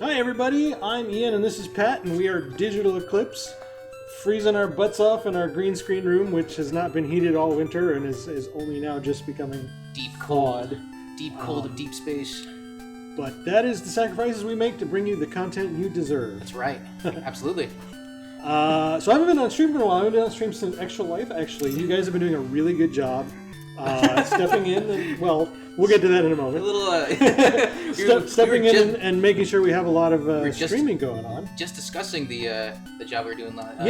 Hi everybody, I'm Ian and this is Pat, and we are Digital Eclipse, freezing our butts off in our green screen room, which has not been heated all winter and is only now just becoming deep cold. Of deep space. But that is the sacrifices we make to bring you the content you deserve. That's right. Absolutely. So I haven't been on stream for a while. I haven't been on stream since Extra Life, actually. You guys have been doing a really good job stepping in. And, well, we'll get to that in a moment. A little stepping in and making sure we have a lot of streaming going on. Just discussing the job we were doing last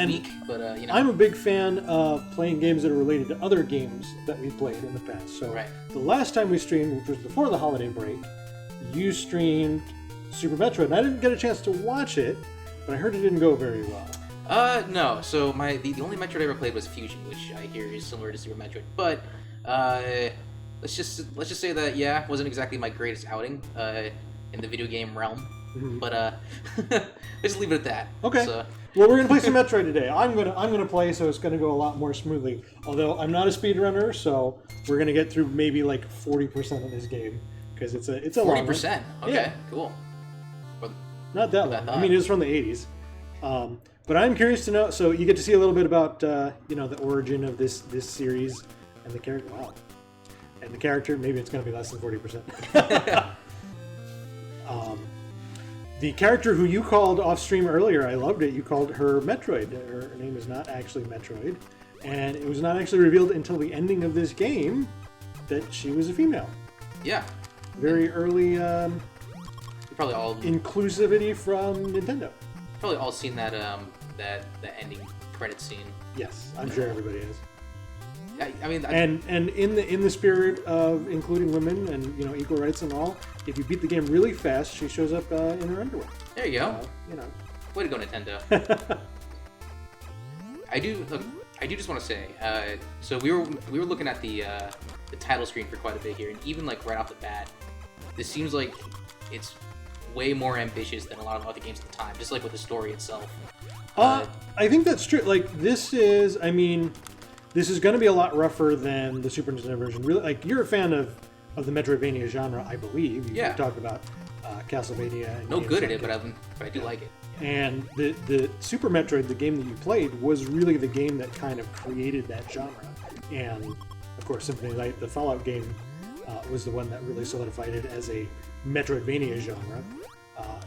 week. But, you know. I'm a big fan of playing games that are related to other games that we played in the past. So the last time we streamed, which was before the holiday break, you streamed Super Metroid. And I didn't get a chance to watch it, but I heard it didn't go very well. No. So the only Metroid I ever played was Fusion, which I hear is similar to Super Metroid. But let's just say that it wasn't exactly my greatest outing in the video game realm. Mm-hmm. But let's just leave it at that. Okay. So. Well, we're gonna play some Metroid today. I'm gonna play, so it's gonna go a lot more smoothly. Although I'm not a speedrunner, so we're gonna get through maybe like 40% of this game because it's a 40%. Okay. Yeah. Cool. Not that long. I mean, it's from the 80s. But I'm curious to know. So you get to see a little bit about the origin of this series and the character. Wow. And the character. Maybe it's going to be less than 40%. The character who you called off stream earlier, I loved it. You called her Metroid. Her name is not actually Metroid, and it was not actually revealed until the ending of this game that she was a female. Yeah. Very early. Probably all inclusivity from Nintendo. Probably all seen that the ending credit scene. Yes, I'm sure everybody has. I mean, and in the spirit of including women and equal rights and all, if you beat the game really fast, she shows up in her underwear. There you go. Way to go, Nintendo. I do just want to say, so we were looking at the title screen for quite a bit here, and even like right off the bat, this seems like it's way more ambitious than a lot of other games at the time, just like with the story itself. I think that's true. Like this is going to be a lot rougher than the Super Nintendo version. Really, like you're a fan of the Metroidvania genre, I believe. You talked about Castlevania. And no good at it, but I do like it. And the Super Metroid, the game that you played, was really the game that kind of created that genre. And of course, Symphony of the Night, the Fallout game, was the one that really solidified it as a Metroidvania genre.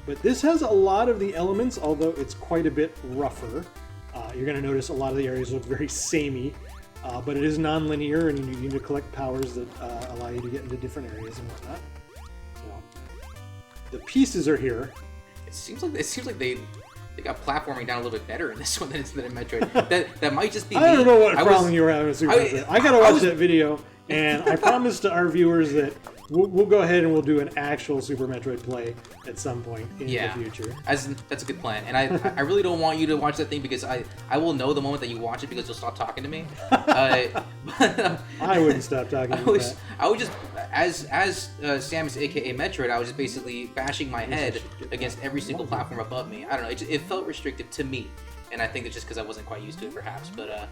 But this has a lot of the elements, although it's quite a bit rougher. You're going to notice a lot of the areas look very samey, but it is non-linear, and you need to collect powers that allow you to get into different areas and whatnot. The pieces are here. It seems like they got platforming down a little bit better in this one than in Metroid. That might just be. I don't know what problem you were having with Super Metroid. I gotta watch that video, and I promise to our viewers that we'll go ahead and we'll do an actual Super Metroid play at some point in the future. That's a good plan. And I really don't want you to watch that thing because I will know the moment that you watch it because you'll stop talking to me. I wouldn't stop talking to you. I would just, as Samus, aka Metroid, I was just basically bashing my head against every single platform above me. I don't know. It felt restrictive to me. And I think it's just because I wasn't quite used to it, perhaps. But,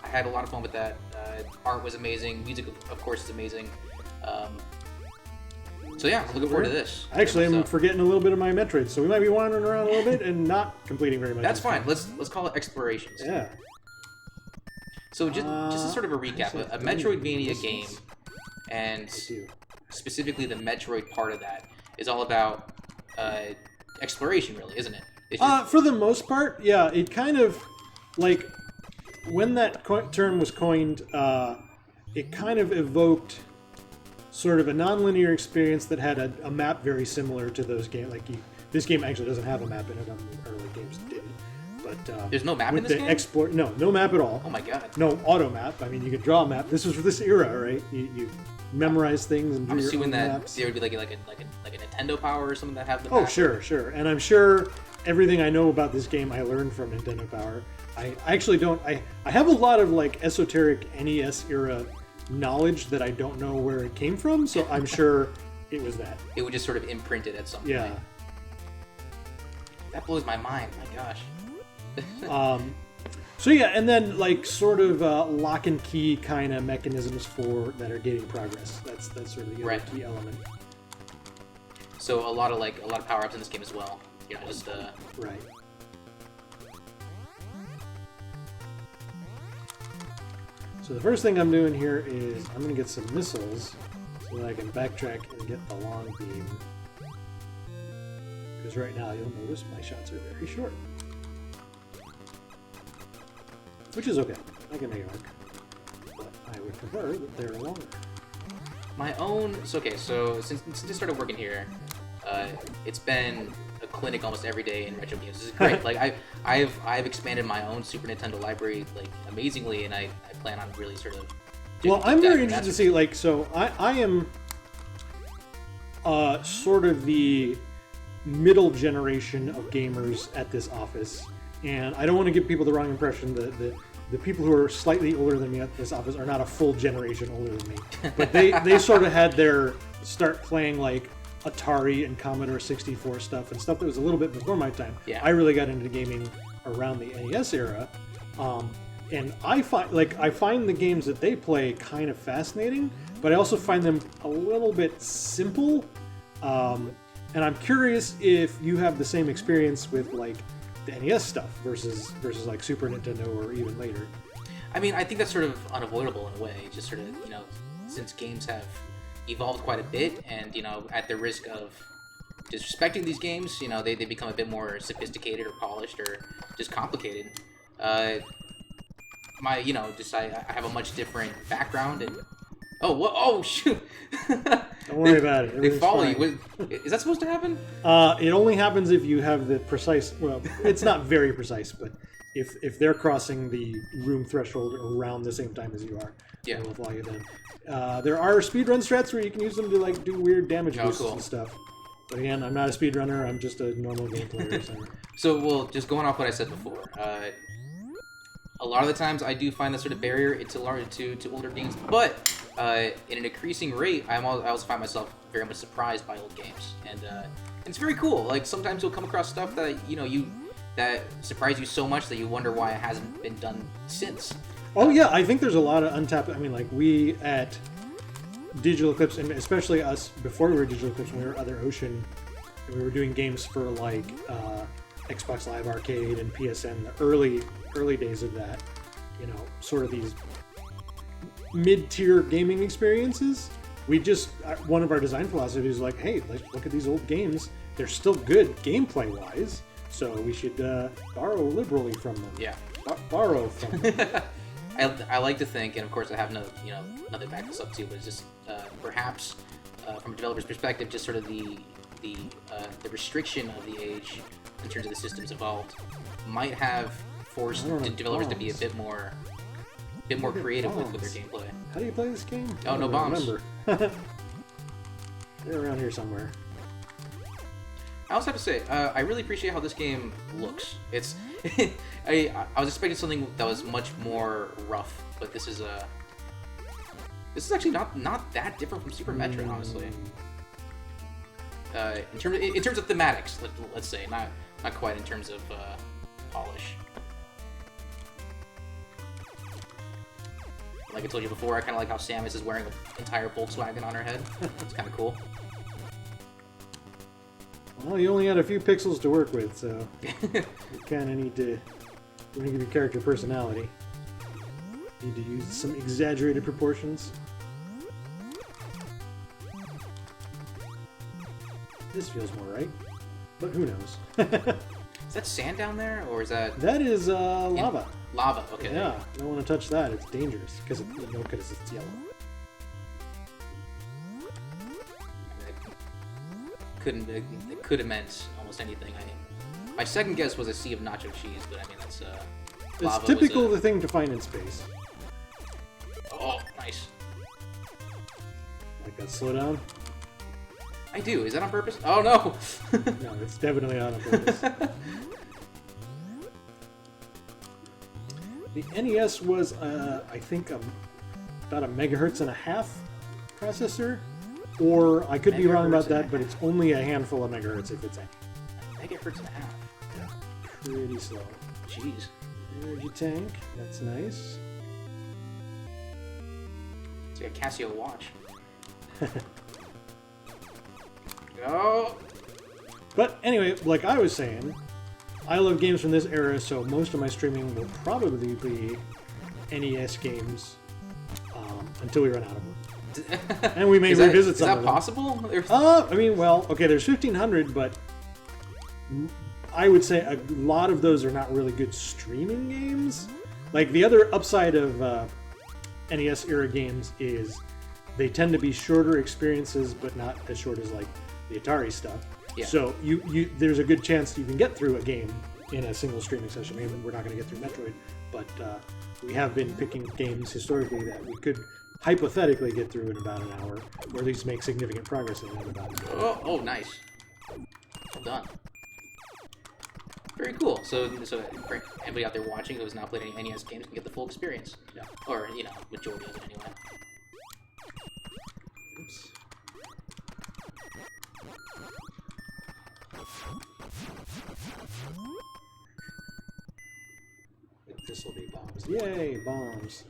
I had a lot of fun with that. Art was amazing. Music, of course, is amazing. So yeah, I'm looking forward to this. Actually, I'm forgetting a little bit of my Metroid, so we might be wandering around a little bit and not completing very much. That's fine. Let's call it explorations. Yeah. So just a sort of a recap, a Metroidvania game, and specifically the Metroid part of that is all about exploration, really, isn't it? It's just... For the most part, yeah. It kind of like. When that term was coined, it kind of evoked sort of a non-linear experience that had a map very similar to those games. Like this game actually doesn't have a map in it. The early games did, but there's no map in this game. No map at all. Oh my god. No auto map. I mean, you could draw a map. This was for this era, right? You memorize things and. I'm assuming that maps. there would be like a Nintendo Power or something that have the. Oh, map. Sure, and I'm sure everything I know about this game I learned from Nintendo Power. I actually don't. I have a lot of like esoteric NES era knowledge that I don't know where it came from, so I'm sure it was that. It would just sort of imprint it at some point. That blows my mind. My gosh. So yeah, and then like sort of lock and key kind of mechanisms for that are gating progress. That's sort of the other key element. So a lot of power ups in this game as well. You know, just right. So the first thing I'm doing here is I'm going to get some missiles so that I can backtrack and get the long beam. Because right now you'll notice my shots are very short. Which is okay. I can make it work. But I would prefer that they're longer. My own... So since I started working here, it's been a clinic almost every day in retro games. This is great. Like I've expanded my own Super Nintendo library like amazingly, and I plan on really sort of. Well, I'm very interested to see like so. I am sort of the middle generation of gamers at this office, and I don't want to give people the wrong impression that the people who are slightly older than me at this office are not a full generation older than me, but they sort of had their start playing like Atari and Commodore 64 stuff and stuff that was a little bit before my time. Yeah. I really got into gaming around the NES era, and I find the games that they play kind of fascinating, but I also find them a little bit simple. And I'm curious if you have the same experience with like the NES stuff versus like Super Nintendo or even later. I mean, I think that's sort of unavoidable in a way. Just sort of, you know, since games have evolved quite a bit, and you know, at the risk of disrespecting these games, you know, they become a bit more sophisticated or polished or just complicated. I have a much different background and oh shoot! Don't worry about it. They follow you. Is that supposed to happen? It only happens if you have the precise. Well, it's not very precise, but if they're crossing the room threshold around the same time as you are, yeah, they will follow you then. There are speedrun strats where you can use them to like do weird damage boosts and stuff. But again, I'm not a speedrunner. I'm just a normal game player. So, well, just going off what I said before, a lot of the times I do find that sort of barrier to older games, but in an increasing rate, I also find myself very much surprised by old games, and it's very cool. Like sometimes you'll come across stuff that that surprise you so much that you wonder why it hasn't been done since. Oh yeah, I think there's a lot of untapped. I mean, like we at Digital Eclipse, and especially us before we were Digital Eclipse, when we were Other Ocean, and we were doing games for like Xbox Live Arcade and PSN, the early days of that. You know, sort of these mid-tier gaming experiences. We just one of our design philosophies is like, hey, let's look at these old games. They're still good gameplay-wise, so we should borrow liberally from them. Yeah, borrow from them. I like to think, and of course I have nothing to back this up to, but it's just perhaps from a developer's perspective, just sort of the restriction of the age in terms of the systems involved might have forced developers to be a bit more creative with their gameplay. How do you play this game? Oh, no bombs. Remember. They're around here somewhere. I also have to say, I really appreciate how this game looks. It's I was expecting something that was much more rough, but this is actually not that different from Super Metroid, honestly. In terms of thematics, let's say, not quite in terms of polish. Like I told you before, I kind of like how Samus is wearing an entire Volkswagen on her head. It's kind of cool. Well, you only had a few pixels to work with, so you kind of need to give your character personality. Need to use some exaggerated proportions. This feels more right, but who knows? Is that sand down there, or is that... That is lava. Lava, okay. Yeah, don't want to touch that. It's dangerous, because it's yellow. It could have meant almost anything. My second guess was a sea of nacho cheese, but I mean, that's... It's typical of the thing to find in space. Oh, nice. Like that slow down? I do. Is that on purpose? Oh, no! No, it's definitely not on purpose. The NES was, I think, about a megahertz and a half processor. Or I could be wrong about that, but it's only a handful of megahertz if it's any. Megahertz and a half. Yeah. Pretty slow. Jeez. Energy tank. That's nice. It's like a Casio watch. Oh. But anyway, like I was saying, I love games from this era, so most of my streaming will probably be NES games until we run out of them. And we may revisit some of them. Is that possible? I mean, well, okay, there's 1,500, but I would say a lot of those are not really good streaming games. Like, the other upside of NES era games is they tend to be shorter experiences, but not as short as, like, the Atari stuff. Yeah. So there's a good chance you can get through a game in a single streaming session. Maybe we're not going to get through Metroid, but we have been picking games historically that we could hypothetically get through in about an hour, or at least make significant progress in about an hour. Oh, nice. Well done. Very cool. So for anybody out there watching who has not played any NES games can get the full experience. Yeah. Or, majority of it anyway. Oops. This will be bombs. Yay, bombs.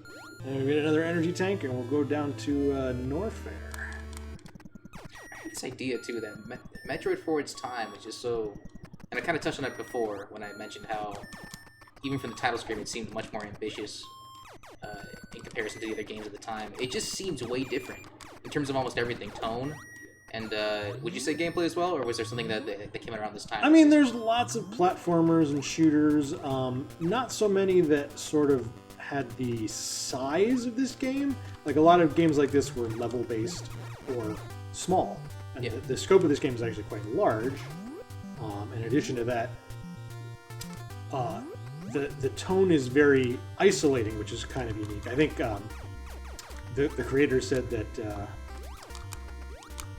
And we get another energy tank, and we'll go down to Norfair. I had this idea, too, that Metroid for its time is just so... And I kind of touched on it before when I mentioned how, even from the title screen, it seemed much more ambitious in comparison to the other games at the time. It just seems way different in terms of almost everything. Tone. And would you say gameplay as well, or was there something that came out around this time? I mean, there's lots of platformers and shooters. Not so many that sort of had the size of this game. Like, a lot of games like this were level-based or small. And yeah. the scope of this game is actually quite large. In addition to that, the tone is very isolating, which is kind of unique. I think the creator said that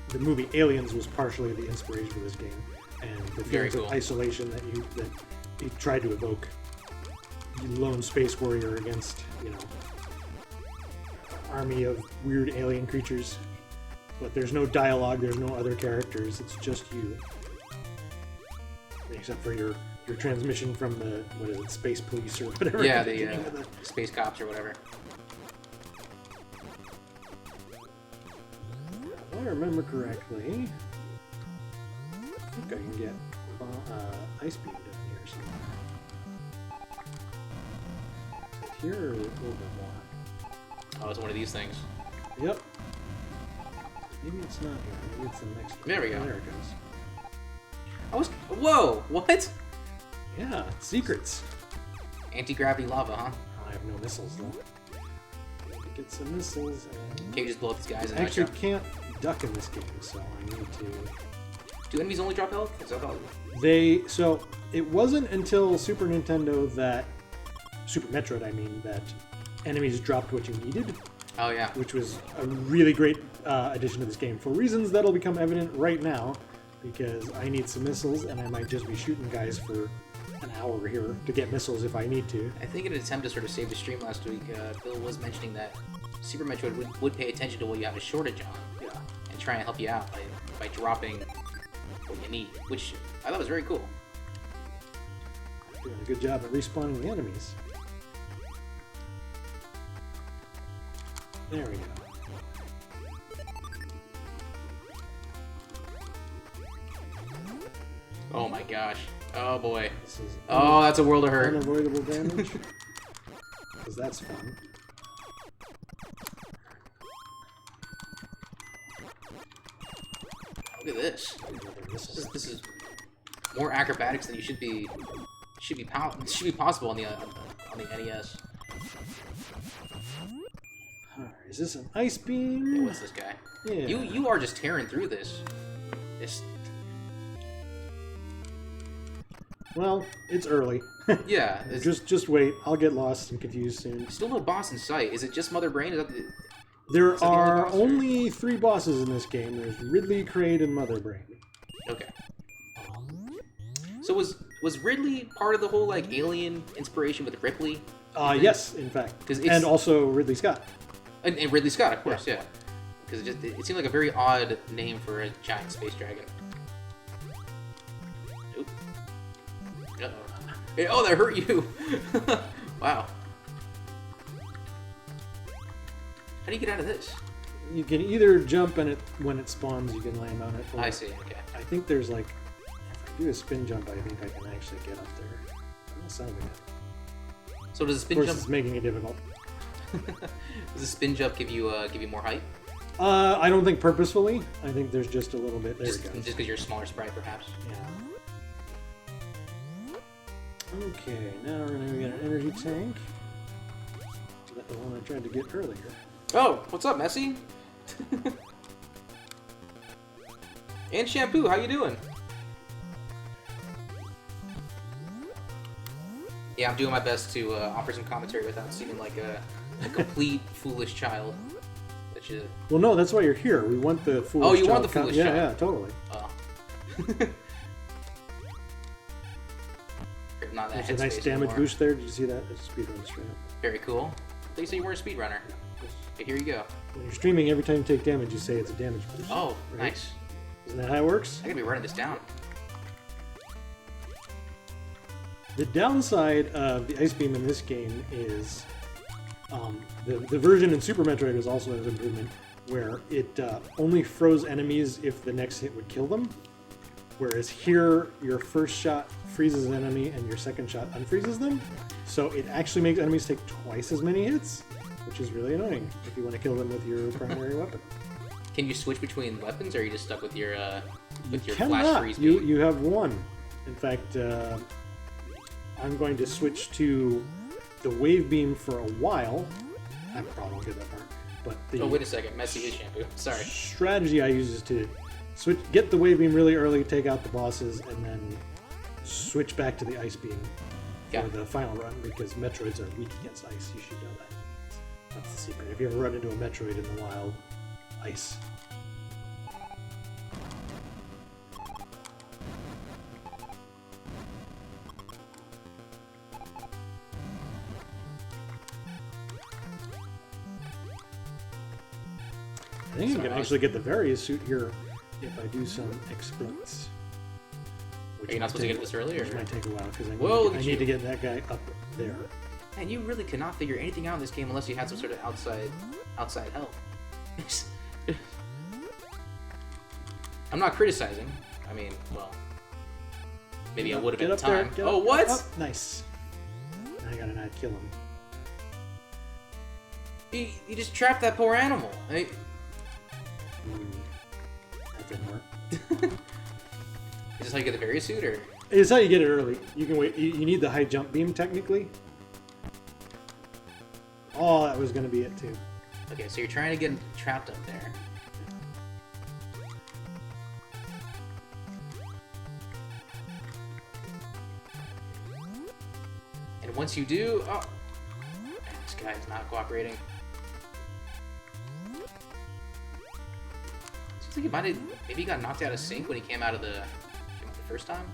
the movie Aliens was partially the inspiration for this game, and the feelings of isolation that he tried to evoke. The lone space warrior against, an army of weird alien creatures, but there's no dialogue, there's no other characters, it's just you. Except for your transmission from the, space police or whatever. Yeah, the space cops or whatever. If I remember correctly, I think I can get ice beam down here somewhere. Here or a little bit more? Oh, it's one of these things. Yep. Maybe it's not here. Maybe it's the next one. There we go. There it goes. Whoa! What? Yeah, secrets. Anti-gravity lava, huh? I have no missiles though. Get some missiles and... Can you just blow up these guys? I actually can't duck in this game, so I need to... Do enemies only drop health? Is that all? So, it wasn't until Super Nintendo that... Super Metroid, I mean, that enemies dropped what you needed. Oh, yeah. Which was a really great addition to this game, for reasons that'll become evident right now, because I need some missiles, and I might just be shooting guys for an hour here to get missiles if I need to. I think in an attempt to sort of save the stream last week, Bill was mentioning that Super Metroid would pay attention to what you have a shortage on, and try and help you out by dropping what you need, which I thought was very cool. Doing a good job at respawning the enemies. There we go. Oh my gosh. Oh boy. Oh, that's a world of hurt. Unavoidable damage. Because that's fun. Look at this. This is more acrobatics than you should be. Should be possible on the NES. Alright, is this an ice beam? Hey, what's this guy? Yeah. You are just tearing through this. Well, it's early. Yeah. Just wait. I'll get lost and confused soon. Still no boss in sight. Is it just Mother Brain? There are only 3 bosses in this game. There's Ridley, Kraid, and Mother Brain. Okay. So was Ridley part of the whole like alien inspiration with Ripley? Yes, in fact. And also Ridley Scott. And Ridley Scott, of course, yeah. Because it seemed like a very odd name for a giant space dragon. Oop. Uh-oh. Oh, that hurt you! Wow. How do you get out of this? You can either jump and when it spawns, you can land on it. Or I see. Okay. I think there's like, if I do a spin jump, I think I can actually get up there. I'm not sounding it. So does a spin Of course, jump? it's making it difficult. Does a spin jump give you more height? I don't think purposefully. I think there's just a little bit. There Just we go. because you're a smaller sprite, perhaps. Yeah. Okay, now we're gonna get an energy tank. That's the one I tried to get earlier. Oh, what's up, Messi? And Shampoo, how you doing? Yeah, I'm doing my best to offer some commentary without seeming like a complete foolish child. That you... Well, no, that's why you're here. We want the foolish. Oh, you want child the foolish yeah, child. Yeah, totally. Oh. Not that There's a nice headspace damage anymore. boost there. Did you see that? It's speedrun straight up. Very cool. They say you weren't a speedrunner. Okay, here you go. When you're streaming, every time you take damage, you say it's a damage boost. Oh, right? nice. Isn't that how it works? I gotta be writing this down. The downside of the Ice Beam in this game is the version in Super Metroid is also an improvement where it only froze enemies if the next hit would kill them. Whereas here, your first shot freezes an enemy and your second shot unfreezes them. So it actually makes enemies take twice as many hits, which is really annoying if you want to kill them with your primary weapon. Can you switch between weapons, or are you just stuck with your flash Cannot. freeze beam? You have one. In fact, I'm going to switch to the wave beam for a while. I probably won't get that far. But the Oh, wait a second. Messi is Shampoo. Sorry. strategy I use is to get the wave beam really early, take out the bosses, and then switch back to the ice beam for the final run, because Metroids are weak against ice. You should know that. That's the secret. If you ever run into a Metroid in the wild, ice. I think you can actually get the various suit here if I do some exploits. Are you not supposed to get this early, or? Which might take a while because Whoa, I need to get that guy up there. Man, you really cannot figure anything out in this game unless you had some sort of outside help. I'm not criticizing. I mean, well, maybe I would have Get at up the there. time. Get Oh, up, what? up. Nice. I gotta not kill him. You just trapped that poor animal. That didn't work. Is this how you get the various suit, or? It's how you get it early. You can wait. You need the high jump beam technically. Oh, that was gonna be it too. Okay, so you're trying to get trapped up there. And once you do, oh, man, this guy is not cooperating. Seems like he might have, maybe he got knocked out of sync when he came out the first time.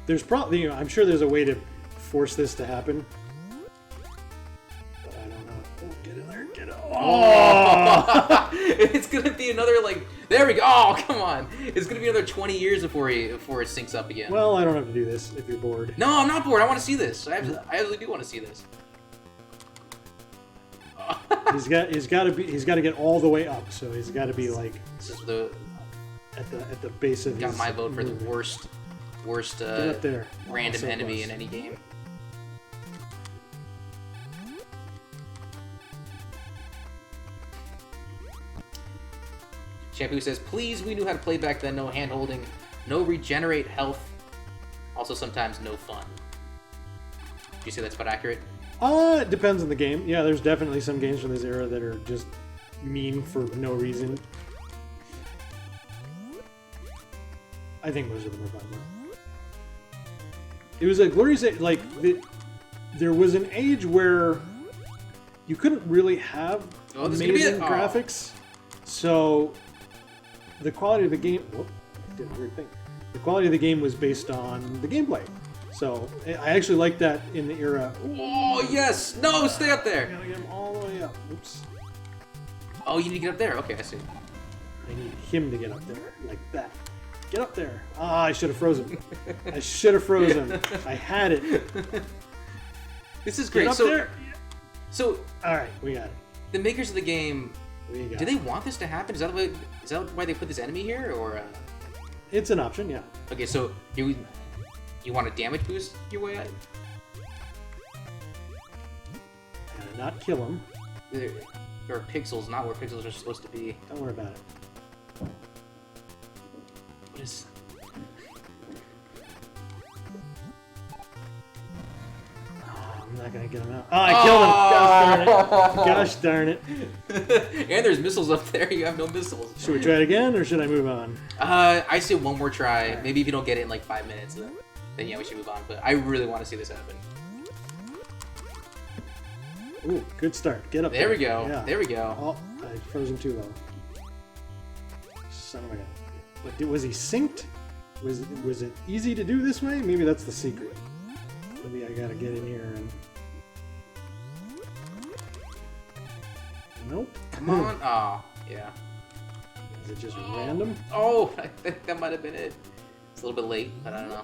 There's probably, I'm sure there's a way to force this to happen. But I don't know. Oh, get in there, get in. Oh! It's gonna be another, like, there we go. Oh, come on. It's gonna be another 20 years before it syncs up again. Well, I don't have to do this if you're bored. No, I'm not bored. I want to see this. I absolutely do want to see this. he's got to get all the way up. So he's got to be like This is the at the base of got his my vote for the movement. worst Get up there. random So enemy close. in any game. Shampoo says, please, we knew how to play back then. No hand-holding, no regenerate health, also sometimes no fun. Do you say that's about accurate? It depends on the game. Yeah, there's definitely some games from this era that are just mean for no reason. I think most of them are fun though. It was a glorious age, like there was an age where you couldn't really have amazing graphics, so the quality of the game. Whoop, I did a weird thing. The quality of the game was based on the gameplay. So I actually like that in the era. Oh, yes! No, stay up there! I gotta get him all the way up. Oops. Oh, you need to get up there. Okay, I see. I need him to get up there, like that. Get up there. Ah, I should have frozen. I should have frozen. I had it. This is Get great. up So, there. so All right, we got it. the makers of the game, We got do it. they want this to happen? Is that why they put this enemy here, or? It's an option, yeah. Okay, so you want to damage boost your way out? And not kill him. There are pixels, not where pixels are supposed to be. Don't worry about it. What is? Oh, I'm not gonna get him out. Oh, I killed him! Gosh darn it! Gosh darn it! And there's missiles up there. You have no missiles. Should we try it again, or should I move on? I say one more try. Maybe if you don't get it in like 5 minutes, then yeah, we should move on. But I really want to see this happen. Ooh, good start. Get up there. There we go. Yeah. There we go. Oh, I froze him too low. Son of a gun. What, was he synced? Was it easy to do this way? Maybe that's the secret. Maybe I gotta get in here and... Nope. Come on. Oh, yeah. Is it just random? Oh, I think that might have been it. It's a little bit late, but I don't know.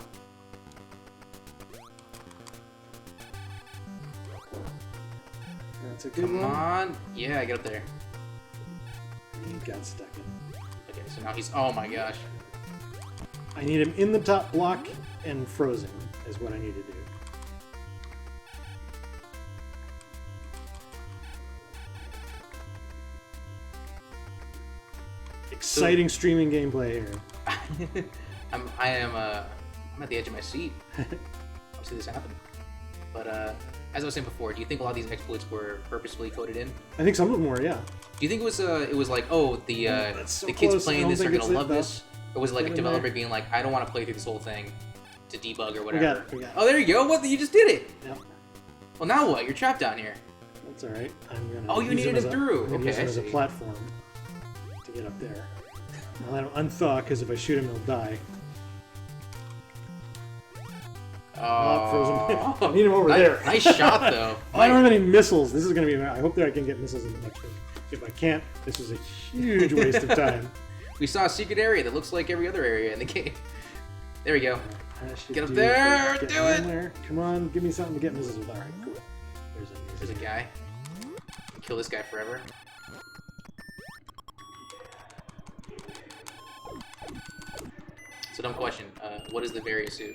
That's a good Come one. on. Yeah, get up there. He got stuck in. Okay, so now he's... Oh my gosh. I need him in the top block and frozen is what I need to do. Exciting streaming gameplay here. I'm at the edge of my seat. I'll see this happen. But as I was saying before, do you think a lot of these exploits were purposefully coded in? I think some of them were, yeah. Do you think it was like, oh, the that's so the kids close. I playing don't this are think gonna it's love it, this, or was it like a Get in developer there. being like, I don't want to play through this whole thing to debug or We whatever? got it, we got it. Oh, there you go. What? You just did it. Yep. Well, now what? You're trapped down here. That's alright. I'm gonna Oh, you use needed as him a- through. I'm gonna Okay, use I him as a see. platform to get up there. I'll let him unthaw, because if I shoot him, he'll die. Oh, frozen. I need him over there. Nice shot, though. Oh, I don't have any missiles. This is going to be... I hope that I can get missiles in the next one. If I can't, this is a huge waste of time. We saw a secret area that looks like every other area in the game. There we go. I should Get up do there, get do in it. there. Come on, give me something to get missiles with. All right, cool. There's a guy. Kill this guy forever. So dumb question. What is the various suit?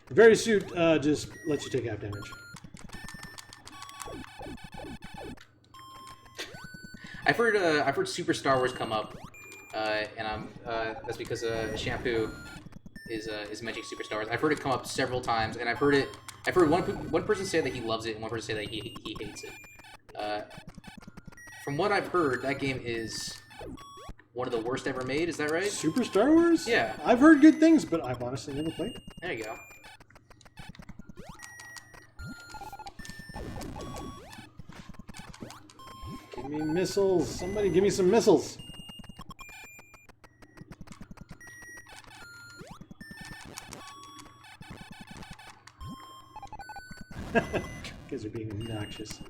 The very suit just lets you take half damage. I've heard Super Star Wars come up, and that's because Shampoo is mentioning Super Star Wars. I've heard it come up several times, and I've heard one person say that he loves it, and one person say that he hates it. From what I've heard, that game is one of the worst ever made. Is that right? Super Star Wars? Yeah. I've heard good things, but I've honestly never played it. There you go. Give me missiles. Somebody give me some missiles. Guys are being obnoxious.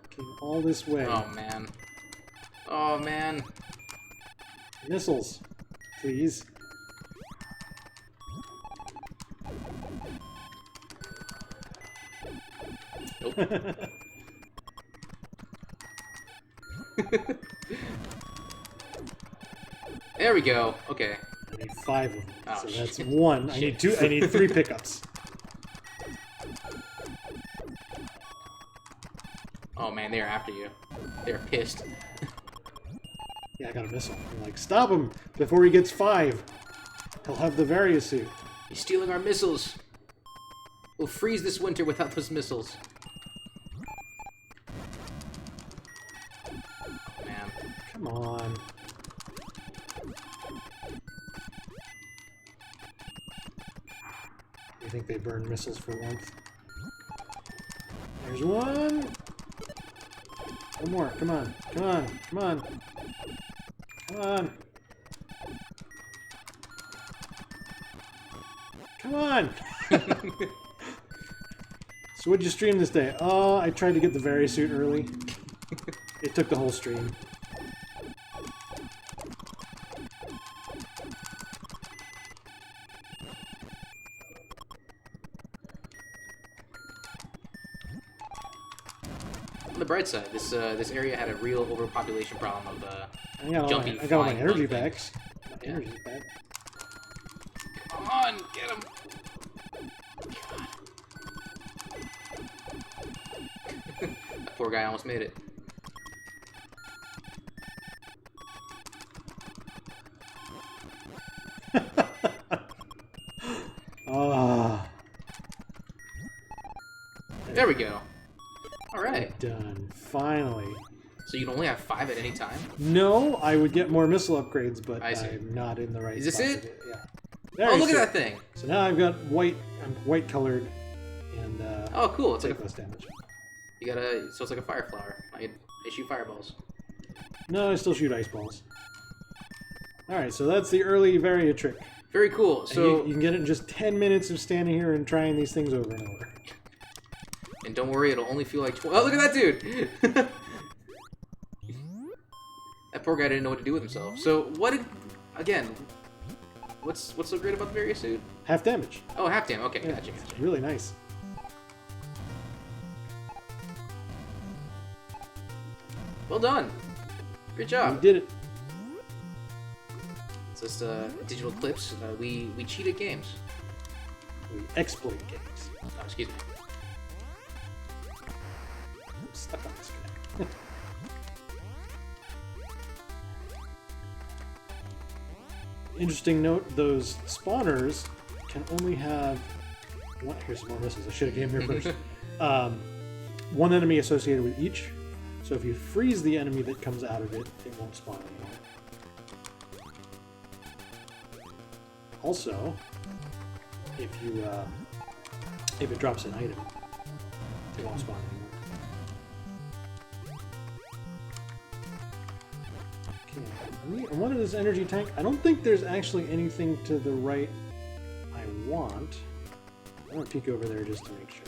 Came all this way. Oh man. Oh man. Missiles, please. Nope. There we go. Okay. I need 5 of them, Oh, so that's shit. 1. I need 2. I need 3 pickups. Oh man, they're after you. They're pissed. Yeah, I got a missile. I'm like, stop him before he gets 5. He'll have the various suit. He's stealing our missiles. We'll freeze this winter without those missiles. Oh, man. Come on. You think they burn missiles for warmth? There's one. One more. Come on. Come on. Come on. Come on. Come on. So what'd you stream this day? Oh, I tried to get the various suit early. It took the whole stream. On the bright side, this area had a real overpopulation problem of jumping. I got all my flying energy bug backs. things. My Yeah. energy's back. Come on, get him! That poor guy almost made it. Ah. There we go. All right. Done. Finally. So you can only have 5 at any time? No, I would get more missile upgrades, but I see. I'm not in the right Is this spot it? to do Yeah. Oh, There, look you at see that it. thing! So now I've got white. I'm white colored, and Oh, cool. It's take like a, less damage. you gotta. So it's like a fire flower. I shoot fireballs. No, I still shoot ice balls. All right, so that's the early Varia trick. Very cool. And So you can get it in just 10 minutes of standing here and trying these things over and over. and don't worry, it'll only feel like 12. Oh, look at that dude! That poor guy didn't know what to do with himself. So what? Again, what's so great about the Varia suit? Half damage. Oh, half damage. Okay, Yeah, gotcha. it's really nice. Well done. Great You job. did it. It's just digital Eclipse. We cheat at games. We exploit games. Oh, excuse me. I'm stuck on this guy. Interesting note, those spawners can only have one. Here's some more missiles. I should have came here first. One enemy associated with each. So if you freeze the enemy that comes out of it, it won't spawn anymore. Also, if it drops an item, it won't spawn anymore. Okay, I wanted this energy tank. I don't think there's actually anything to the right I want. I'm gonna peek over there just to make sure.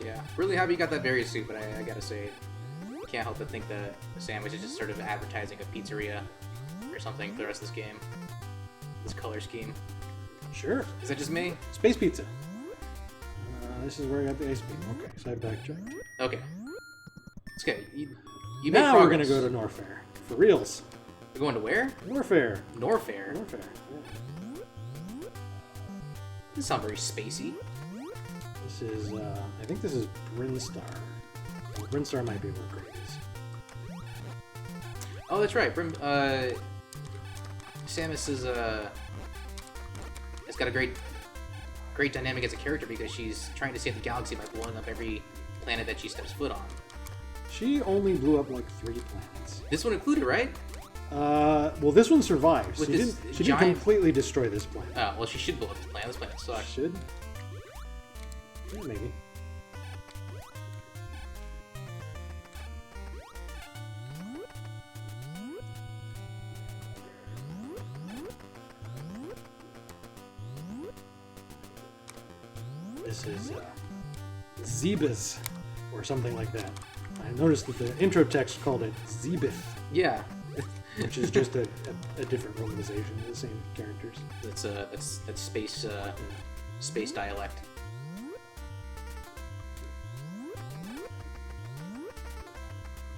Yeah, really happy you got that Varia suit, but I gotta say, I can't help but think that the sandwich is just sort of advertising a pizzeria or something for the rest of this game. This color scheme. Sure. Is that just me? Space pizza. This is where I got the ice beam. Okay, so I backtracked. Okay. It's okay. You made Now progress. we're gonna go to Norfair. For reals. We're going to where? Norfair. Norfair. Norfair. Yeah. This sounds very spacey. This is, I think this is Brinstar. Well, Brinstar might be where Great is. Oh, that's right. Samus is has got a great dynamic as a character because she's trying to save the galaxy by blowing up every planet that she steps foot on. She only blew up like 3 planets. This one included, right? Well, this one survived. With She this didn't giant- completely destroy this planet. Oh, well, she should blow up this planet. This planet sucks. Should? Yeah, maybe. This is Zebas, or something like that. I noticed that the intro text called it Zebith, Yeah. which is just a different localization of the same characters. That's space dialect.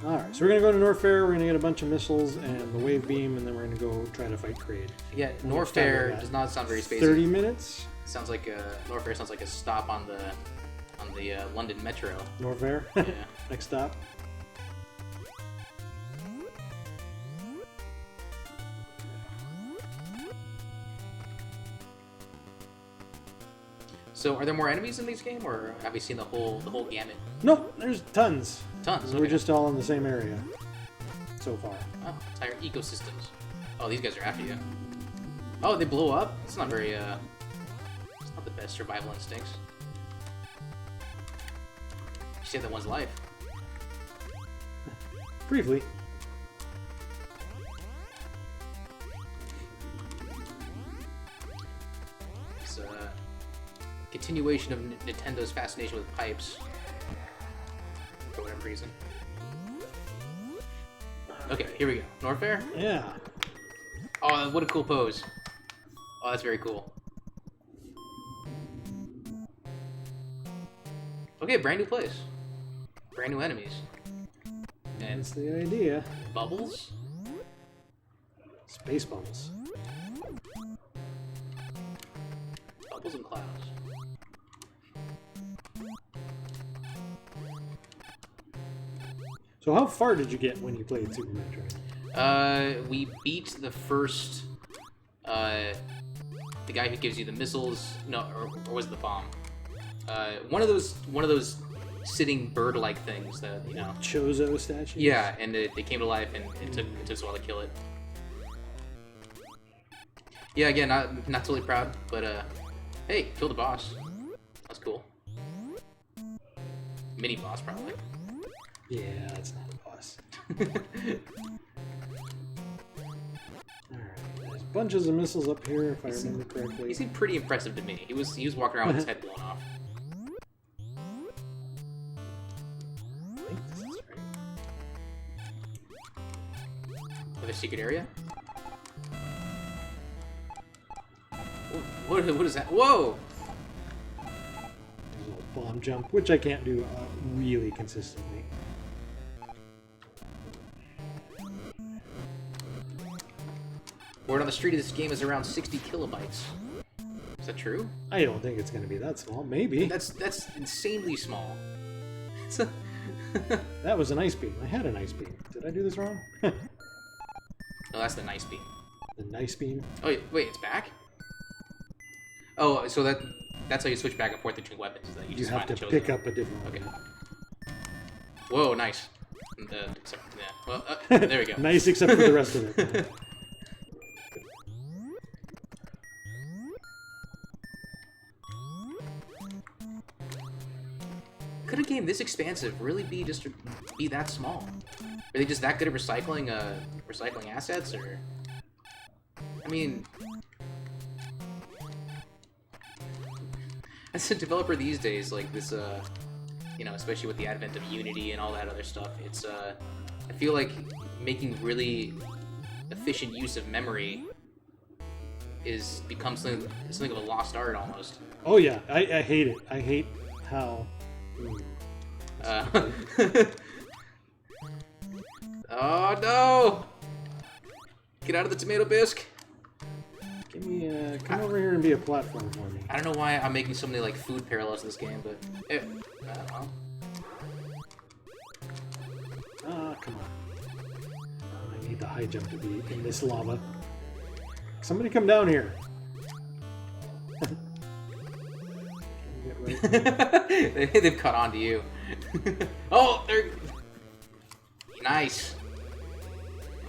Alright, so we're gonna go to Norfair, we're gonna get a bunch of missiles and the wave beam, and then we're gonna go try to fight Kraid. Yeah, We'll get started Norfair with does that. not sound very spacey. 30 minutes? Sounds like Norfair sounds like a stop on the London Metro. Norfair? Yeah. Next stop. So, are there more enemies in this game, or have we seen the whole gamut? Nope, there's tons. Tons. We're Okay. just all in the same area so far. Oh, entire ecosystems. Oh, these guys are after you. Oh, they blow up? It's not very, it's not the best survival instincts. You saved that one's life. Briefly. It's a continuation of Nintendo's fascination with pipes. For whatever reason. Okay, here we go. Norfair? Yeah. Oh, what a cool pose. Oh, that's very cool. Okay, brand new place. Brand new enemies. And That's the idea. bubbles? Space bubbles. Bubbles and clouds. So how far did you get when you played Super Metroid? We beat the first, the guy who gives you the missiles. No, or was it the bomb? One of those sitting bird-like things that, you know. Chozo statues? Yeah, and they came to life, and it took us a while to kill it. Yeah, again, not totally proud, but hey, killed the boss. That's cool. Mini boss, probably. Yeah, that's not a boss. Alright, there's bunches of missiles up here, if I remember correctly. He seemed pretty impressive to me. He was walking around with his head blown off. I think this is right. Another secret area? What is that? Whoa! There's a little bomb jump, which I can't do really consistently. Word on the street of this game is around 60 kilobytes. Is that true? I don't think it's going to be that small. Maybe. That's insanely small. That was an ice beam. I had an ice beam. Did I do this wrong? No, that's the nice beam. The nice beam? Oh, wait, it's back? Oh, so that's how you switch back and forth between weapons. Is that you You just have find to a pick chosen up a different one. Okay. Whoa, nice. Except, yeah. Well, there we go. Nice, except for the rest of it. Could a game this expansive really be that small? Are they just that good at recycling assets, or? I mean, as a developer these days, like this, you know, especially with the advent of Unity and all that other stuff, it's I feel like making really efficient use of memory becomes something of a lost art almost. Oh yeah, I hate it. I hate how... Oh no! Get out of the tomato bisque! Give me come over here and be a platform for me. I don't know why I'm making so many like food parallels to this game, but well. Come on. I need the high jump to be in this lava. Somebody come down here. They've caught on to you. Oh, they're nice.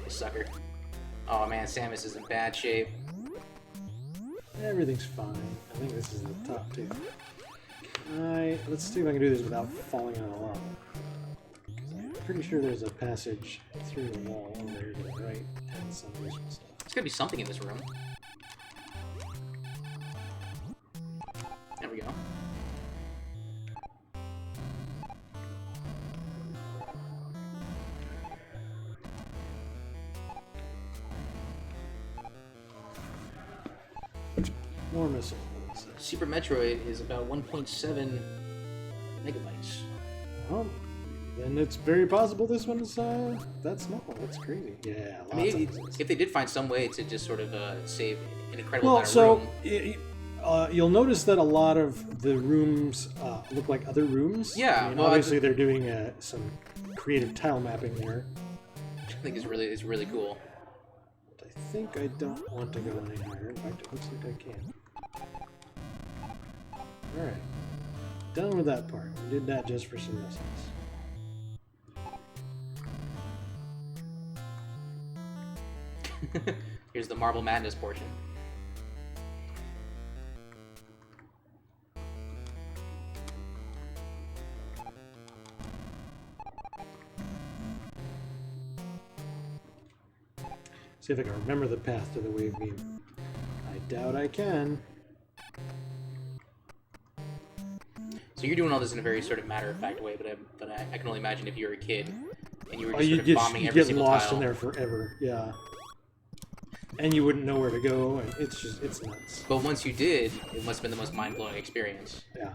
You sucker. Oh man, Samus is in bad shape. Everything's fine. I think this is the top two. Let's see if I can do this without falling on a lava. I'm pretty sure there's a passage through the wall over there to the right and some useful stuff. There's gotta be something in this room. There we go. More missiles. Super Metroid is about 1.7 megabytes. Well, then it's very possible this one is that small. That's crazy. Yeah, lots I mean, of missiles. if they did find some way to just sort of save an incredible Well, amount of so room. you'll notice that a lot of the rooms look like other rooms. Yeah, I mean, well, obviously they're doing some creative tile mapping there. I think is really cool. But I think I don't want to go any higher. In fact, it looks like I can. All right, done with that part. We did that just for some missiles. Here's the Marble Madness portion. See if I can remember the path to the wave beam. I doubt I can. So you're doing all this in a very sort of matter-of-fact way, but I can only imagine if you were a kid, and you were just sort of bombing every single lost tile. in there forever. Yeah. And you wouldn't know where to go, and it's nuts. But once you did, it must have been the most mind-blowing experience. Yeah.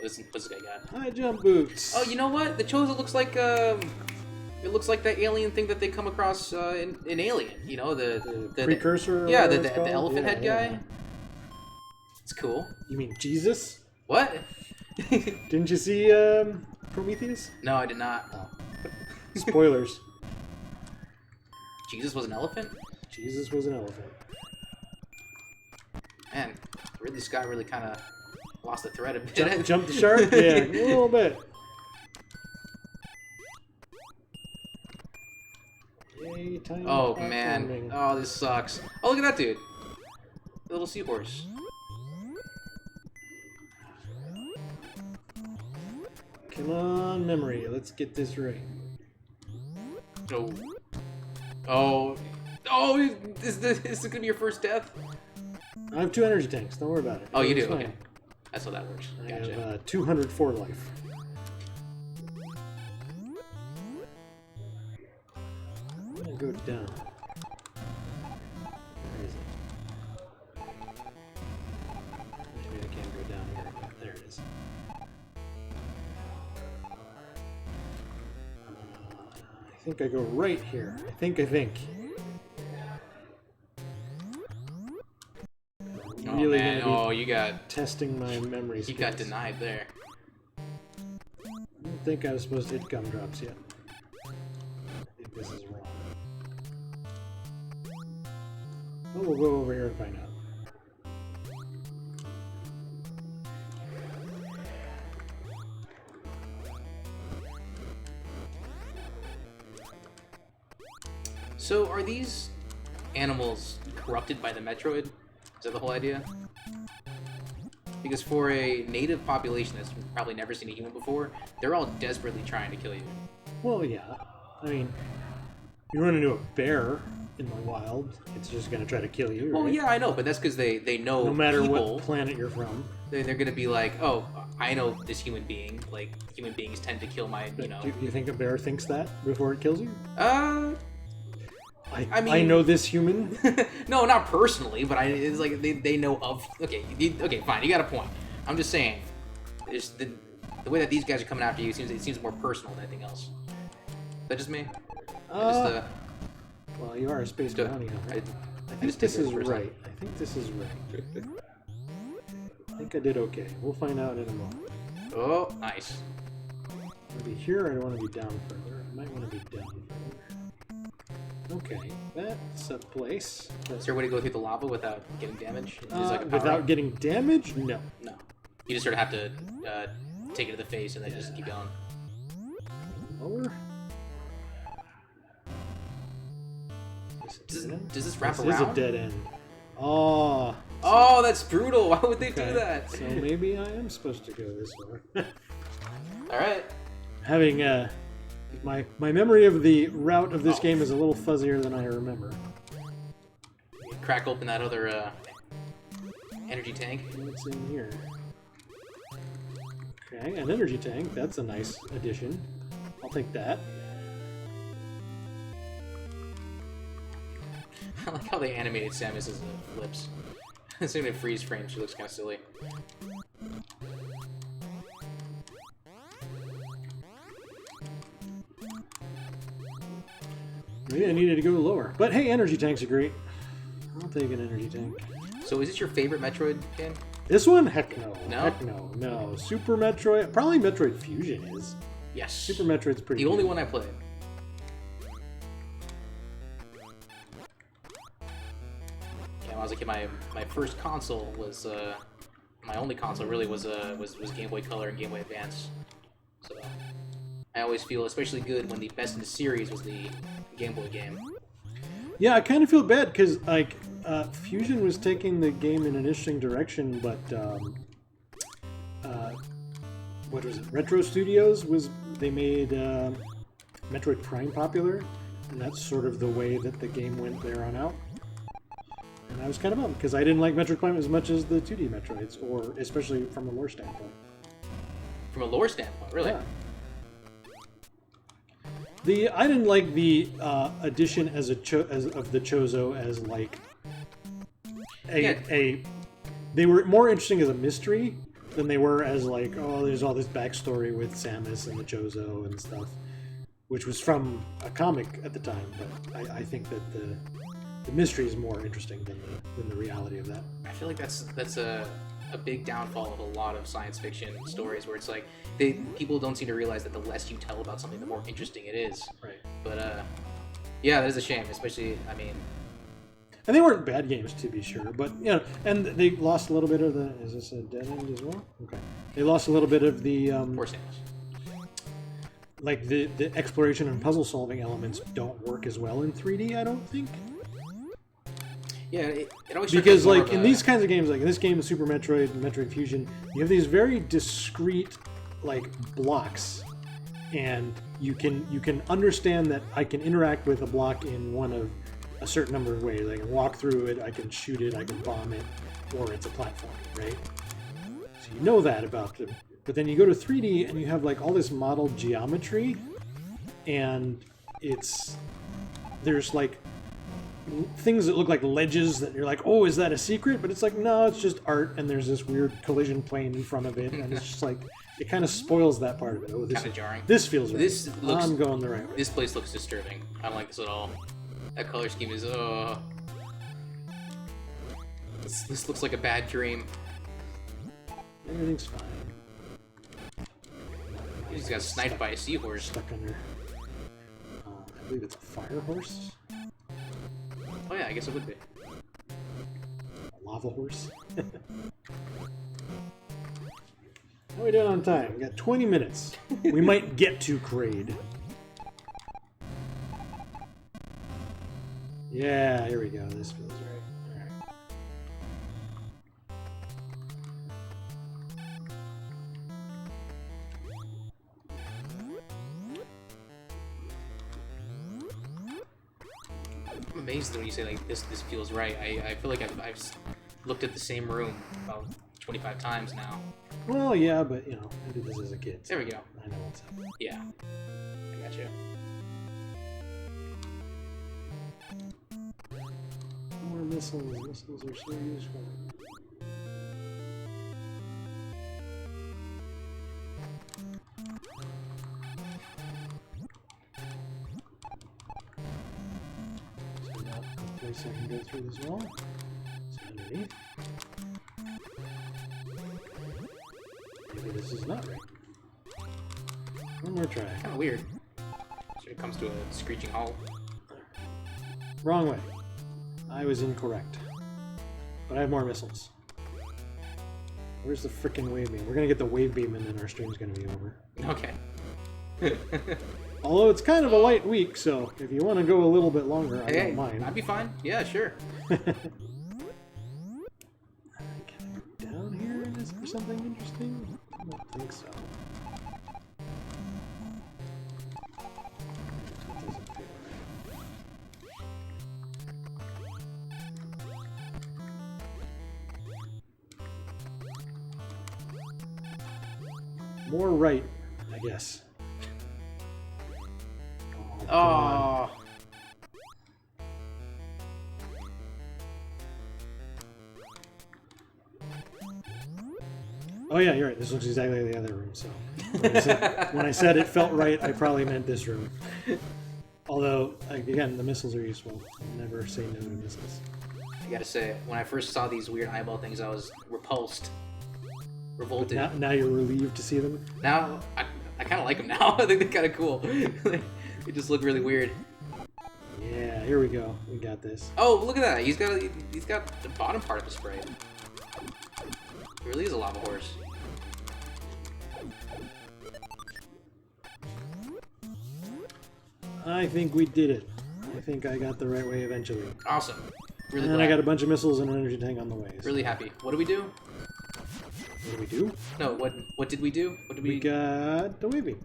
What's this guy got? High jump boots. Oh, you know what? The Chozo looks like it looks like that alien thing that they come across in Alien. You know, the precursor. Yeah, the elephant head guy. It's cool. You mean Jesus? What? Didn't you see Prometheus? No, I did not. Oh. Spoilers. Jesus was an elephant? Jesus was an elephant. Man, Ridley Scott really kind of lost the thread a bit. Jump the shark? Yeah, a little bit. Yay, tiny Oh, platforming. man. Oh, this sucks. Oh, look at that dude. The little seahorse. Come on, memory. Let's get this right. Oh. Oh. Oh, is this gonna be your first death? I have 2 energy tanks. Don't worry about it. Oh, you do? It's fine. Okay. That's how that works. I Gotcha. have 204 life. I'm gonna go down. Where is it? Maybe I can't go down here. There it is. I think I go right here. I think. Oh, Really man. gonna be Oh, you got... testing my memory You skills. got denied there. I don't think I was supposed to hit gumdrops yet. I think this is wrong. Well, we'll go over here and find out. So, are these animals corrupted by the Metroid? Is that the whole idea? Because for a native population that's probably never seen a human before, they're all desperately trying to kill you. Well, yeah. I mean, you run into a bear in the wild, it's just gonna try to kill you, Well, right? yeah, I know, but that's because they know No matter people, what planet you're from. they're gonna be like, oh, I know this human being. Like, human beings tend to kill my, you know... Do you think a bear thinks that before it kills you? I I mean- I know this human. No, not personally, but it's like they know of... Okay, okay, fine, you got a point. I'm just saying, it's the way that these guys are coming after you, it seems more personal than anything else. Is that just me? Well, you are a space Good. bounty hunter. I I think just this take it is as a right. I think this is right. I think I did okay. We'll find out in a moment. Oh, nice. I want to be here, or I want to be down further. I might want to be down further. Okay, that's a place. Is there a way to go through the lava without getting damaged? Is like a power Without up? getting damaged? No. No. You just sort of have to take it to the face and then just keep going. Lower? Does this wrap This around? is a dead end. Oh. Oh, that's brutal. Why would they Okay, do that? So maybe I am supposed to go this way. Alright. Having my memory of the route of this game is a little fuzzier than I remember. Crack open that other energy tank. What's in here? Okay, an energy tank. That's a nice addition. I'll take that. I like how they animated Samus's lips. It's in a freeze frame, she looks kind of silly. Maybe I needed to go lower. But hey, energy tanks are great. I'll take an energy tank. So is this your favorite Metroid game? This one? Heck no. No? Heck no. No. Super Metroid. Probably Metroid Fusion is. Yes. Super Metroid's pretty The only good. one I played. Yeah, when I was a kid, my first console was my only console really was Game Boy Color and Game Boy Advance. So I always feel especially good when the best in the series was the Game Boy game. Yeah, I kind of feel bad because like Fusion was taking the game in an interesting direction, but what was it? Retro Studios they made Metroid Prime popular, and that's sort of the way that the game went there on out. And I was kind of bummed because I didn't like Metroid Prime as much as the 2D Metroids, or especially from a lore standpoint. From a lore standpoint, really. Yeah. I didn't like the addition as of the Chozo as like a. They were more interesting as a mystery than they were as like, oh, there's all this backstory with Samus and the Chozo and stuff, which was from a comic at the time. But I think that the mystery is more interesting than the reality of that. I feel like that's a big downfall of a lot of science fiction stories, where it's like people don't seem to realize that the less you tell about something, the more interesting it is. Right. But yeah, that is a shame. Especially, I mean. And they weren't bad games, to be sure, but you know, and they lost a little bit of the. Is this a dead end as well? Okay, they lost a little bit of the. Poor Samus. Like the exploration and puzzle solving elements don't work as well in 3D. I don't think. Yeah, it always because like in these kinds of games, like in this game, Super Metroid and Metroid Fusion, you have these very discrete like blocks, and you can understand that I can interact with a block in one of a certain number of ways. I can walk through it, I can shoot it, I can bomb it, or it's a platform, right? So you know that about them. But then you go to 3D and you have like all this modeled geometry, and there's like things that look like ledges that you're like, oh, is that a secret? But it's like, no, it's just art, and there's this weird collision plane in front of it, and it's just like, it kind of spoils that part of it. Oh, this kind of jarring. This feels right. I'm going the right way. This place looks disturbing. I don't like this at all. That color scheme is, This looks like a bad dream. Everything's fine. He just got sniped by a seahorse. Stuck under. I believe it's a fire horse. Oh yeah, I guess it would be. A lava horse. How are we doing on time? We got 20 minutes. We might get to Kraid. Yeah, here we go. This feels right. Alright. I'm amazed when you say like this feels right. I feel like I've looked at the same room about 25 times now. Well, yeah, but you know, I did this as a kid. So there we go. I know what's up. Yeah, I gotcha. More missiles. Missiles are so useful. So now, a place I can go through as well. So underneath. Maybe this is not right. One more try. Kind of weird. So it comes to a screeching halt. Wrong way. I was incorrect. But I have more missiles. Where's the frickin' wave beam? We're gonna get the wave beam and then our stream's gonna be over. Okay. Although it's kind of a light week, so if you want to go a little bit longer, I don't mind. I'd be fine. Yeah, sure. Can I go down here and is there something interesting? I don't think so. That doesn't feel right. More right, I guess. Oh. Oh yeah, you're right. This looks exactly like the other room. So when I said it felt right, I probably meant this room. Although, again, the missiles are useful. Never say no to missiles. I gotta say, when I first saw these weird eyeball things, I was repulsed, revolted. Now you're relieved to see them. Now I kind of like them now. I think they're kind of cool. They just look really weird. Yeah, here we go. We got this. Oh, look at that! He's got the bottom part of the spray. He really is a lava horse. I think we did it. I think I got the right way eventually. Awesome. Really and glad. I got a bunch of missiles and an energy tank on the way. So. Really happy. What do we do? What do we do? No, what did we do? What did we... We got the wave beam.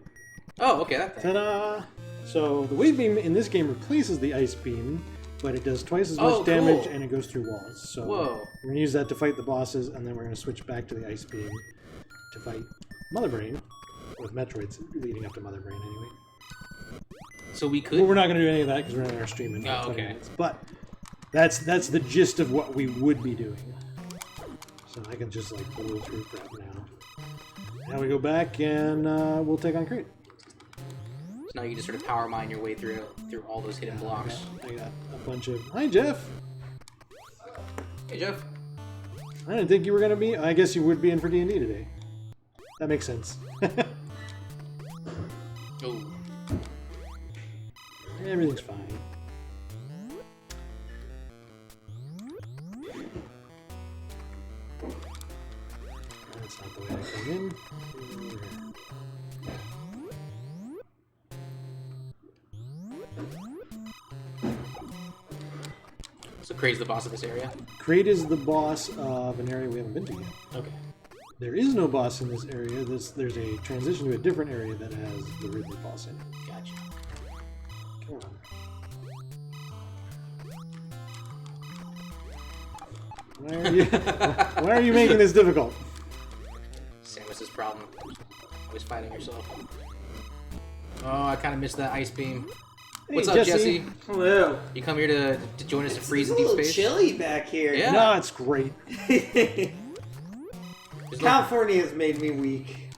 Oh, okay, that thing. Ta-da! So the wave beam in this game replaces the ice beam, but it does twice as much damage and it goes through walls. So whoa. We're going to use that to fight the bosses, and then we're going to switch back to the ice beam to fight Mother Brain, with Metroids leading up to Mother Brain anyway. So we could. Well, we're not going to do any of that because we're on our stream in Oh, 20 okay. minutes. But that's the gist of what we would be doing. So I can just like blow through crap now. Now we go back and we'll take on Crate. So now you can just sort of power mine your way through all those hidden blocks. I got a bunch of. Hi, Jeff. Hey, Jeff. I didn't think you were going to be. I guess you would be in for D&D today. That makes sense. Oh. Everything's fine. That's not the way I come in. So Kraid's the boss of this area. Kraid is the boss of an area we haven't been to yet. Okay. There is no boss in this area. There's a transition to a different area that has the Ridley boss in it. Gotcha. Come on. Why are you making this difficult? Samus's problem. Always fighting yourself. Oh, I kind of missed that ice beam. Hey, What's up, Jesse? Hello. You come here to join us to freeze in It's a deep little space? chilly back here. Yeah. No, it's great. There's no- California has made me weak.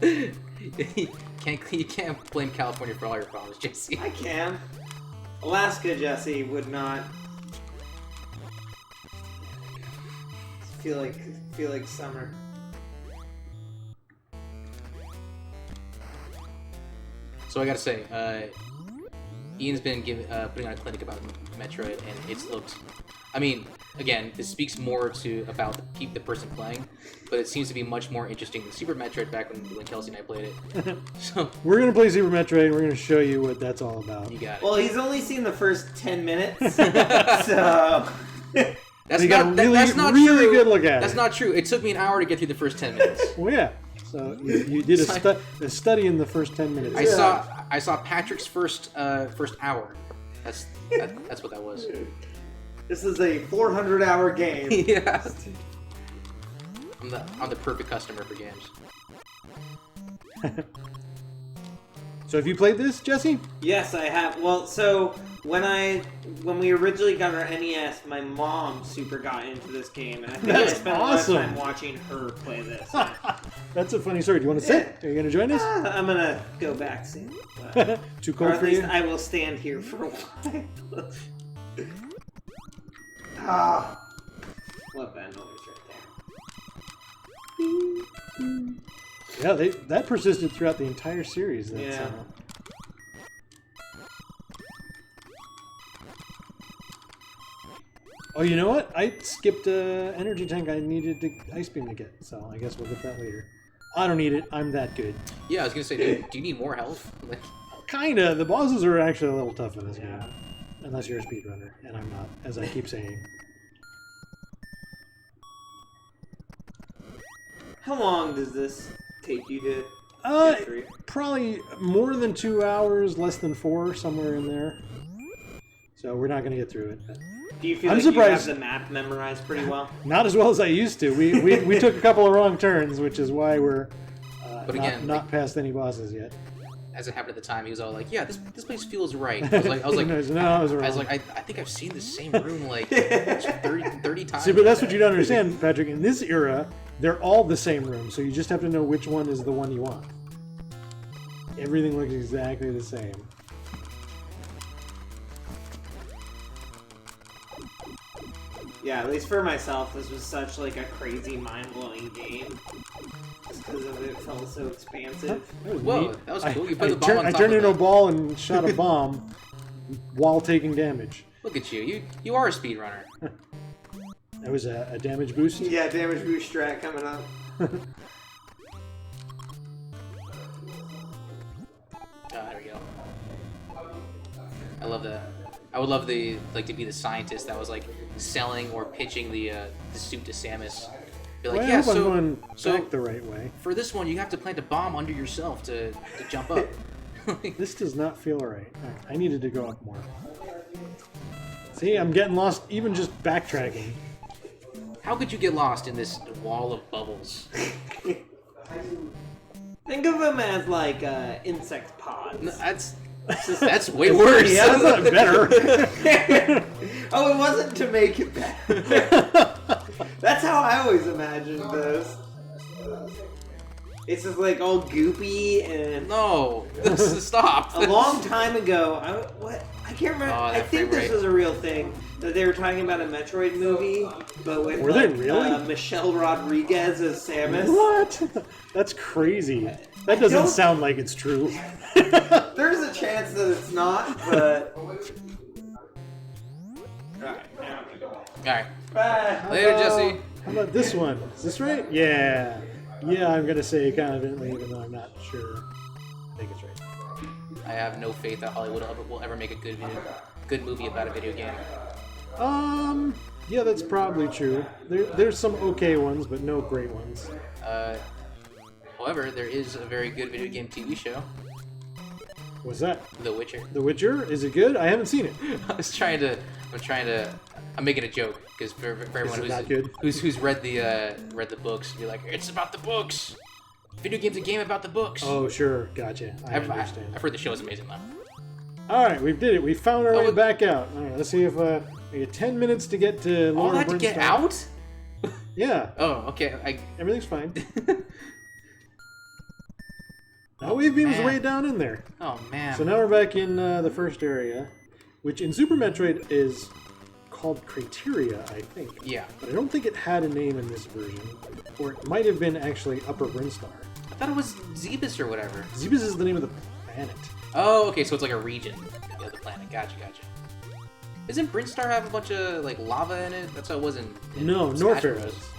you can't blame California for all your problems, Jesse. I can. Alaska, Jesse, would not. Feel like summer. So I gotta say, Ian's been putting on a clinic about Metroid, and it's looked. I mean, again, this speaks more about the person playing, but it seems to be much more interesting than Super Metroid back when Kelsey and I played it. So We're gonna play Super Metroid. We're gonna show you what that's all about. you got it. Well, he's only seen the first 10 minutes, so. That's We got not, a that's not really true. good look at That's it. not true. It took me an hour to get through the first 10 minutes. Well, yeah. So you did a study in the first 10 minutes. I saw Patrick's first hour. That's what that was. This is a 400-hour game. Yeah. I'm the perfect customer for games. So have you played this, Jesse? Yes, I have. Well, so when we originally got our NES, my mom super got into this game, and I think That's I spent awesome. a lot of time watching her play this. That's a funny story. Do you want to sit? Are you going to join us? I'm gonna go back soon. But, Too or cold at for least you? I will stand here for a while. Ah, love that noise right there. Yeah, that persisted throughout the entire series. That's, Yeah. Oh, you know what? I skipped an energy tank I needed to ice beam to get, so I guess we'll get that later. I don't need it. I'm that good. Yeah, I was gonna say, do you need more health? Like, Kinda. The bosses are actually a little tough in this game. Unless you're a speedrunner, and I'm not, as I keep saying. How long does this take you to get through? Probably more than 2 hours, less than 4, somewhere in there. So we're not going to get through it. But Do you feel I'm like surprised- you have the map memorized pretty well? not as well as I used to. We took a couple of wrong turns, which is why we're But again, not past any bosses yet. as it happened at the time, he was all like, "Yeah, this place feels right." I was like, No, I was wrong. I think I've seen the same room like 30 times. See, but that's what you don't understand, Patrick. In this era, they're all the same room, so you just have to know which one is the one you want. Everything looks exactly the same. Yeah, at least for myself, this was such like a crazy, mind-blowing game. Just because of it felt so expansive. That was Whoa, neat. that was cool. You put the bomb on I top turned of into a it. ball and shot a bomb while taking damage. Look at you. You are a speedrunner. That was a damage boost. Yeah, damage boost strat coming up. There we go. I love that. I would love to be the scientist that was like selling or pitching the suit to Samus. Be like, Well, I yeah, hope I'm going so back the right way. for this one, you have to plant a bomb under yourself to jump up. This does not feel right. Alright, I needed to go up more. See, I'm getting lost even just backtracking. How could you get lost in this wall of bubbles? Hey, Think of them as like insect pods. No, that's way worse. Yeah, that's not better. Oh, it wasn't to make it better. That's how I always imagined this. It's just like all goopy and. No, stop. A long time ago, I can't remember. Oh, I think this was a real thing that they were talking about a Metroid movie, but with Were they really? Michelle Rodriguez as Samus. What? That's crazy. That doesn't sound like it's true. There's a chance that it's not, but. Alright, now we go. Alright. Bye. Later, Jesse. How about this one? Is this right? Yeah. Yeah, I'm gonna say confidently, even though I'm not sure. I think it's right. I have no faith that Hollywood will ever make a good movie about a video game. Yeah, that's probably true. There's some okay ones, but no great ones. However, there is a very good video game TV show. What's that? The Witcher. The Witcher? Is it good? I haven't seen it. I'm making a joke because for everyone who's read the books, you're like, it's about the books. Video game's a game about the books. Oh, sure. Gotcha. I understand. I've heard the show is amazing though. Alright, we did it. We found our way back out. Alright, let's see if we get 10 minutes to get to Laura All that to get out? Yeah. Oh, okay. Everything's fine. Now wave beam's way down in there. Oh, man. So now we're back in the first area, which in Super Metroid is called Criteria, I think. Yeah. But I don't think it had a name in this version. Or it might have been actually Upper Brinstar. I thought it was Zebus or whatever. Zebus is the name of the planet. Oh, okay, so it's like a region of the planet. Gotcha. Doesn't Brinstar have a bunch of, like, lava in it? That's how it was in No, Smash Norfair Bros. does.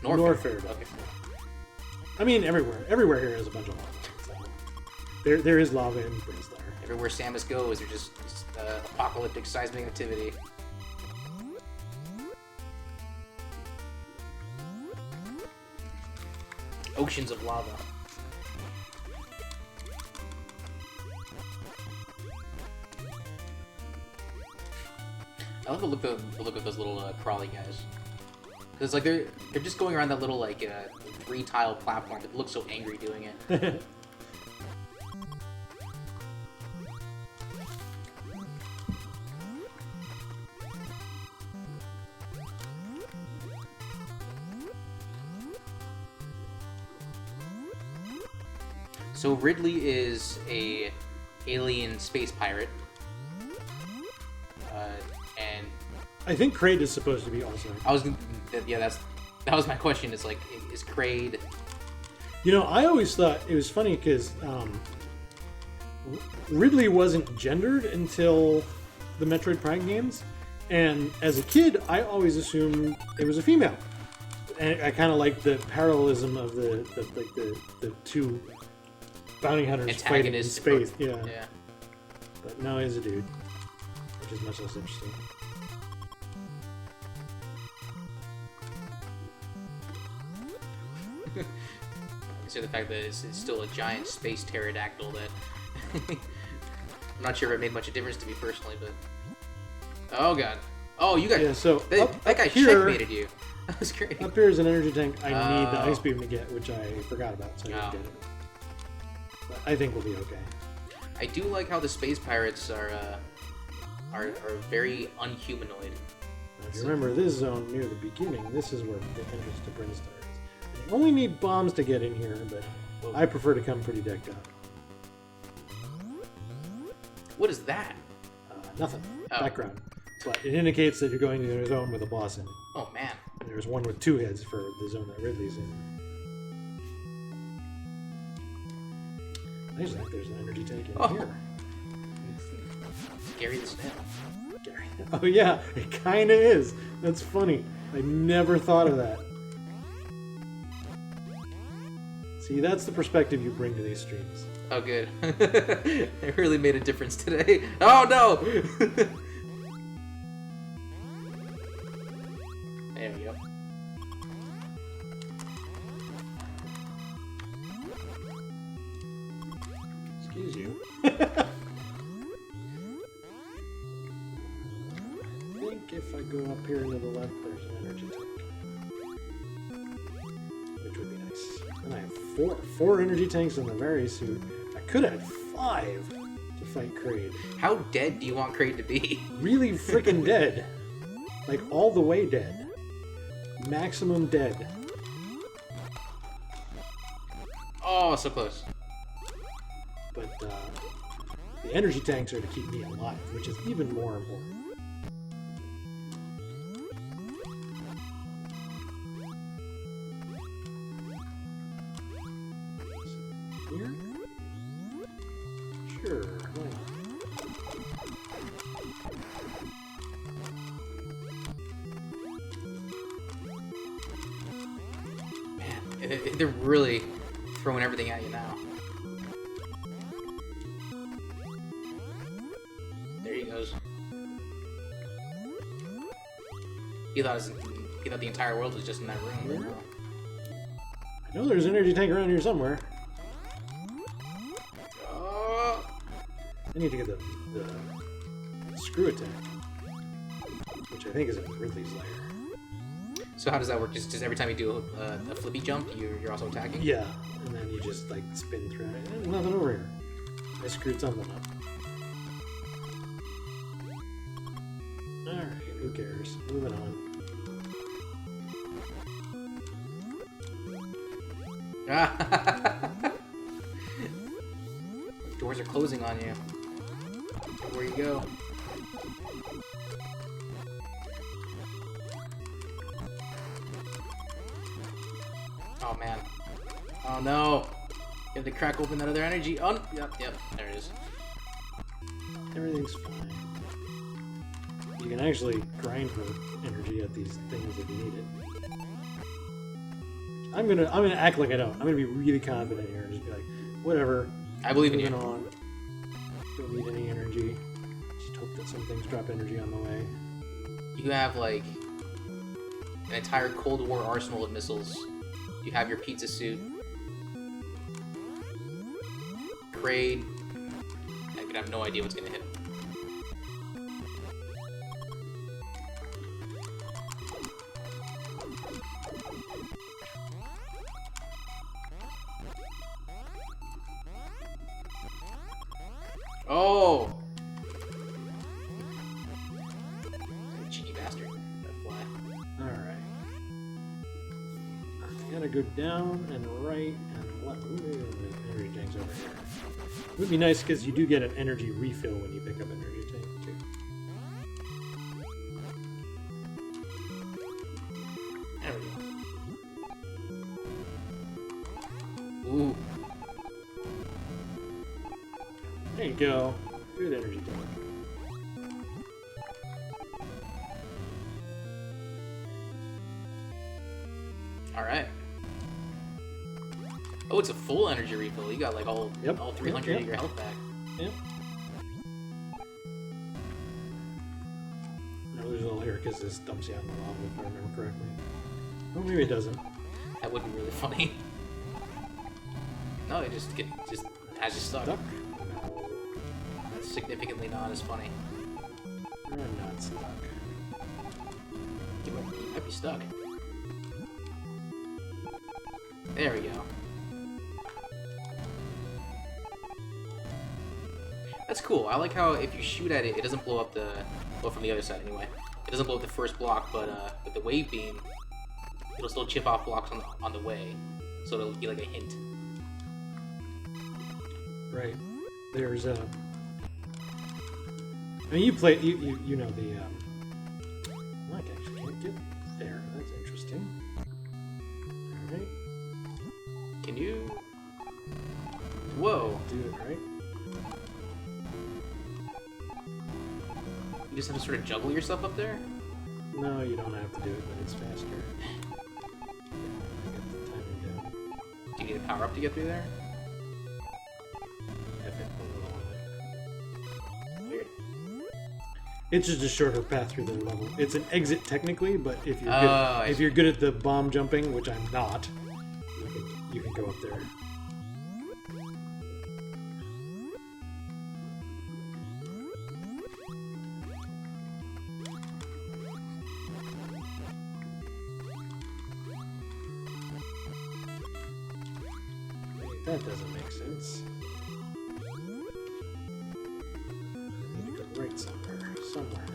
Norfair. does. Okay. I mean, everywhere here has a bunch of lava. So there is lava in Brinstar. Everywhere Samus goes, there's just apocalyptic seismic activity. Oceans of lava. I love the look of those little crawly guys. Cause like they're just going around that little like 3-tile platform. It looks so angry doing it. So Ridley is a alien space pirate, and I think Kraid is supposed to be also. That was my question. Is like, is Kraid? You know, I always thought it was funny because Ridley wasn't gendered until the Metroid Prime games, and as a kid, I always assumed it was a female. And I kind of like the parallelism of the two bounty hunters fighting in space. Yeah. But now he's a dude, which is much less interesting. Consider the fact that it's still a giant space pterodactyl that I'm not sure if it made much of a difference to me personally, but oh god, oh you got that guy checkmated you. That was great. Up here is an energy tank. I need the ice beam to get, which I forgot about, so I didn't get it. But I think we'll be okay. I do like how the space pirates are very unhumanoid. Now, if you remember this zone near the beginning, this is where the entrance to Brinstar is. You only need bombs to get in here, but I prefer to come pretty decked out. What is that? Nothing. Background. But it indicates that you're going to a zone with a boss in it. Oh man. And there's one with 2 heads for the zone that Ridley's in. I just think there's an energy tank in here. Gary the Snail. Gary. Oh yeah, it kinda is. That's funny. I never thought of that. See, that's the perspective you bring to these streams. Oh good. It really made a difference today. Oh no! There we go. Excuse you. I think if I go up here to the left, there's an energy tank. Which would be nice. And I have Four energy tanks in the Vari suit. I could have had 5 to fight Kraid. How dead do you want Kraid to be? Really freaking dead. Like, all the way dead. Maximum dead. Oh, so close. But the energy tanks are to keep me alive, which is even more important. Here? Sure, why not? Man, they're really throwing everything at you now. There he goes. He thought the entire world was just in that room. I know there's an energy tank around here somewhere. I need to get the screw attack, which I think is in Ridley's lair. So how does that work? Just every time you do a flippy jump, you're also attacking? Yeah, and then you just like spin through it. There's nothing over here. I screwed something up. Alright, who cares? Moving on. Doors are closing on you. Where you go? Oh man. Oh no! You have to crack open that other energy. Oh, yep, there it is. Everything's fine. You can actually grind for energy at these things if you need it. I'm gonna act like I don't. I'm gonna be really confident here and just be like, whatever. I believe in you. Moving on. Don't need any energy. Just hope that some things drop energy on the way. You have like an entire Cold War arsenal of missiles. You have your pizza suit. Kraid. I could have no idea what's gonna hit. Oh! Cheeky bastard. That fly. Alright. I gotta go down and right and left. Ooh, energy tanks over here. It would be nice because you do get an energy refill when you pick up an energy tank too. There we go. Ooh. There you go. Good energy tank. Alright. Oh, it's a full energy refill. You got like all 300 of your health back. Yep. No, there's a little here because this dumps you out in the lava if I remember correctly. Oh, maybe it doesn't. That would be really funny. No, it just has you stuck. Stuck? That's significantly not as funny. You're not stuck. You might be stuck. There we go. That's cool. I like how if you shoot at it, it doesn't blow up the... Well, from the other side anyway. It doesn't blow up the first block, but with the wave beam, it'll still chip off blocks on the way. So it'll be like a hint. Right. There's I mean, you play. You know the. I actually can't get there. That's interesting. All right. Can you? Whoa! Do it right. You just have to sort of juggle yourself up there? No, you don't have to do it, but it's faster. I get the timing down. Do you need a power up to get through there? Weird. It's just a shorter path through the level. It's an exit technically, but if you're Oh, good, if you're good at the bomb jumping, which I'm not, you can go up there. That doesn't make sense. I need to go right somewhere.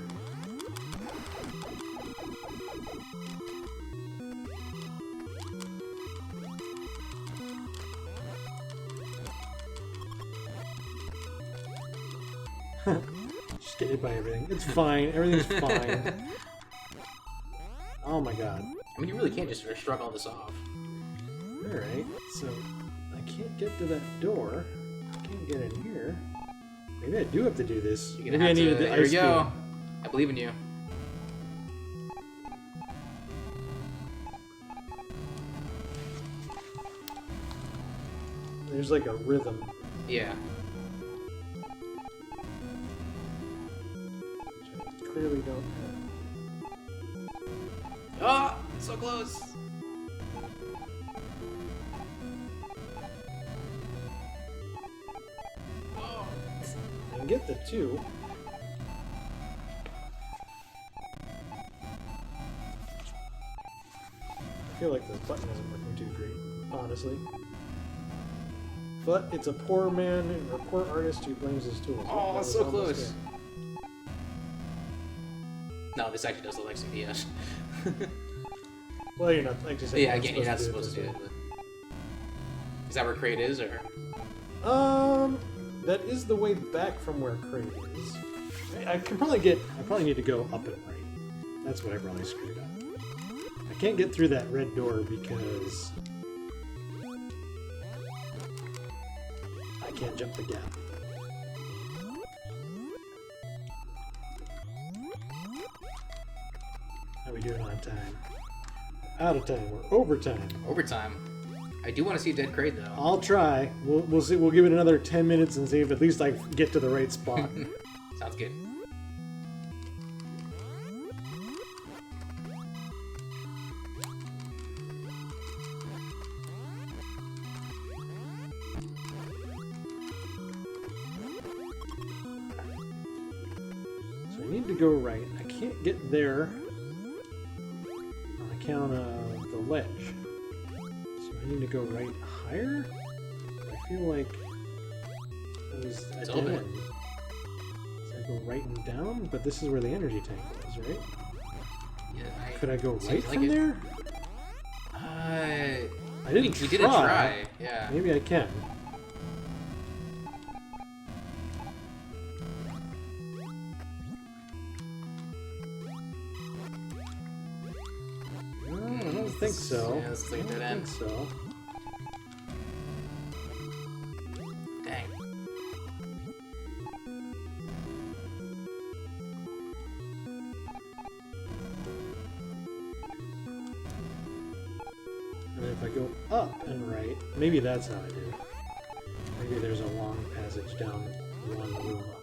Just get hit by everything. It's fine. Everything's fine. Oh my god. I mean, you really can't just shrug all this off. Alright, so I can't get to that door. I can't get in here. Maybe I do have to do this. You're Maybe gonna I have needed to. the Here ice we go. cream. I believe in you. There's like a rhythm. Yeah. Which I clearly don't have. Oh, so close. Oh. I can get the 2. I feel like this button isn't working too great, honestly. But it's a poor man or poor artist who blames his tools. Oh, that was so almost close. it. No, this actually does look like some BS. Well, you're not like just saying. Yeah, again, you're not supposed to do it. But... Is that where Crate is, or? That is the way back from where Crate is. I probably need to go up and right. That's what I probably screwed up. I can't get through that red door because I can't jump the gap. How we doing on time? Out of time. We're overtime. Overtime. I do want to see Dead Crate, though. I'll try. We'll see. We'll give it another 10 minutes and see if at least I get to the right spot. Sounds good. So I need to go right. I can't get there on account of the ledge. So I need to go right higher? I feel like it was a It's dead open. end. So I go right and down, but this is where the energy tank was, right? Yeah, Could I go seems right like from it. there? I didn't we didn't try. Yeah. Maybe I can. No, I don't think so. Yeah, this is like a I dead don't end. think so. Dang. And then if I go up and right, maybe that's how I do it. Maybe there's a long passage down one room up.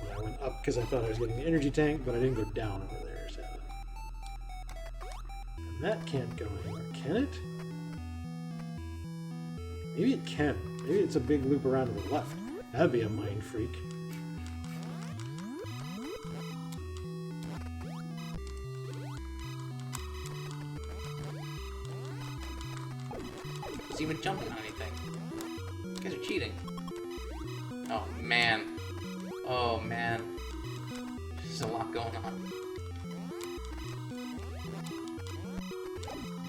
And I went up because I thought I was getting the energy tank, but I didn't go down over there. So. And that can't go anywhere, can it? Maybe it can. Maybe it's a big loop around to the left. That'd be a mind freak. Is he even jumping on anything? You guys are cheating. Oh man. Oh man. There's a lot going on.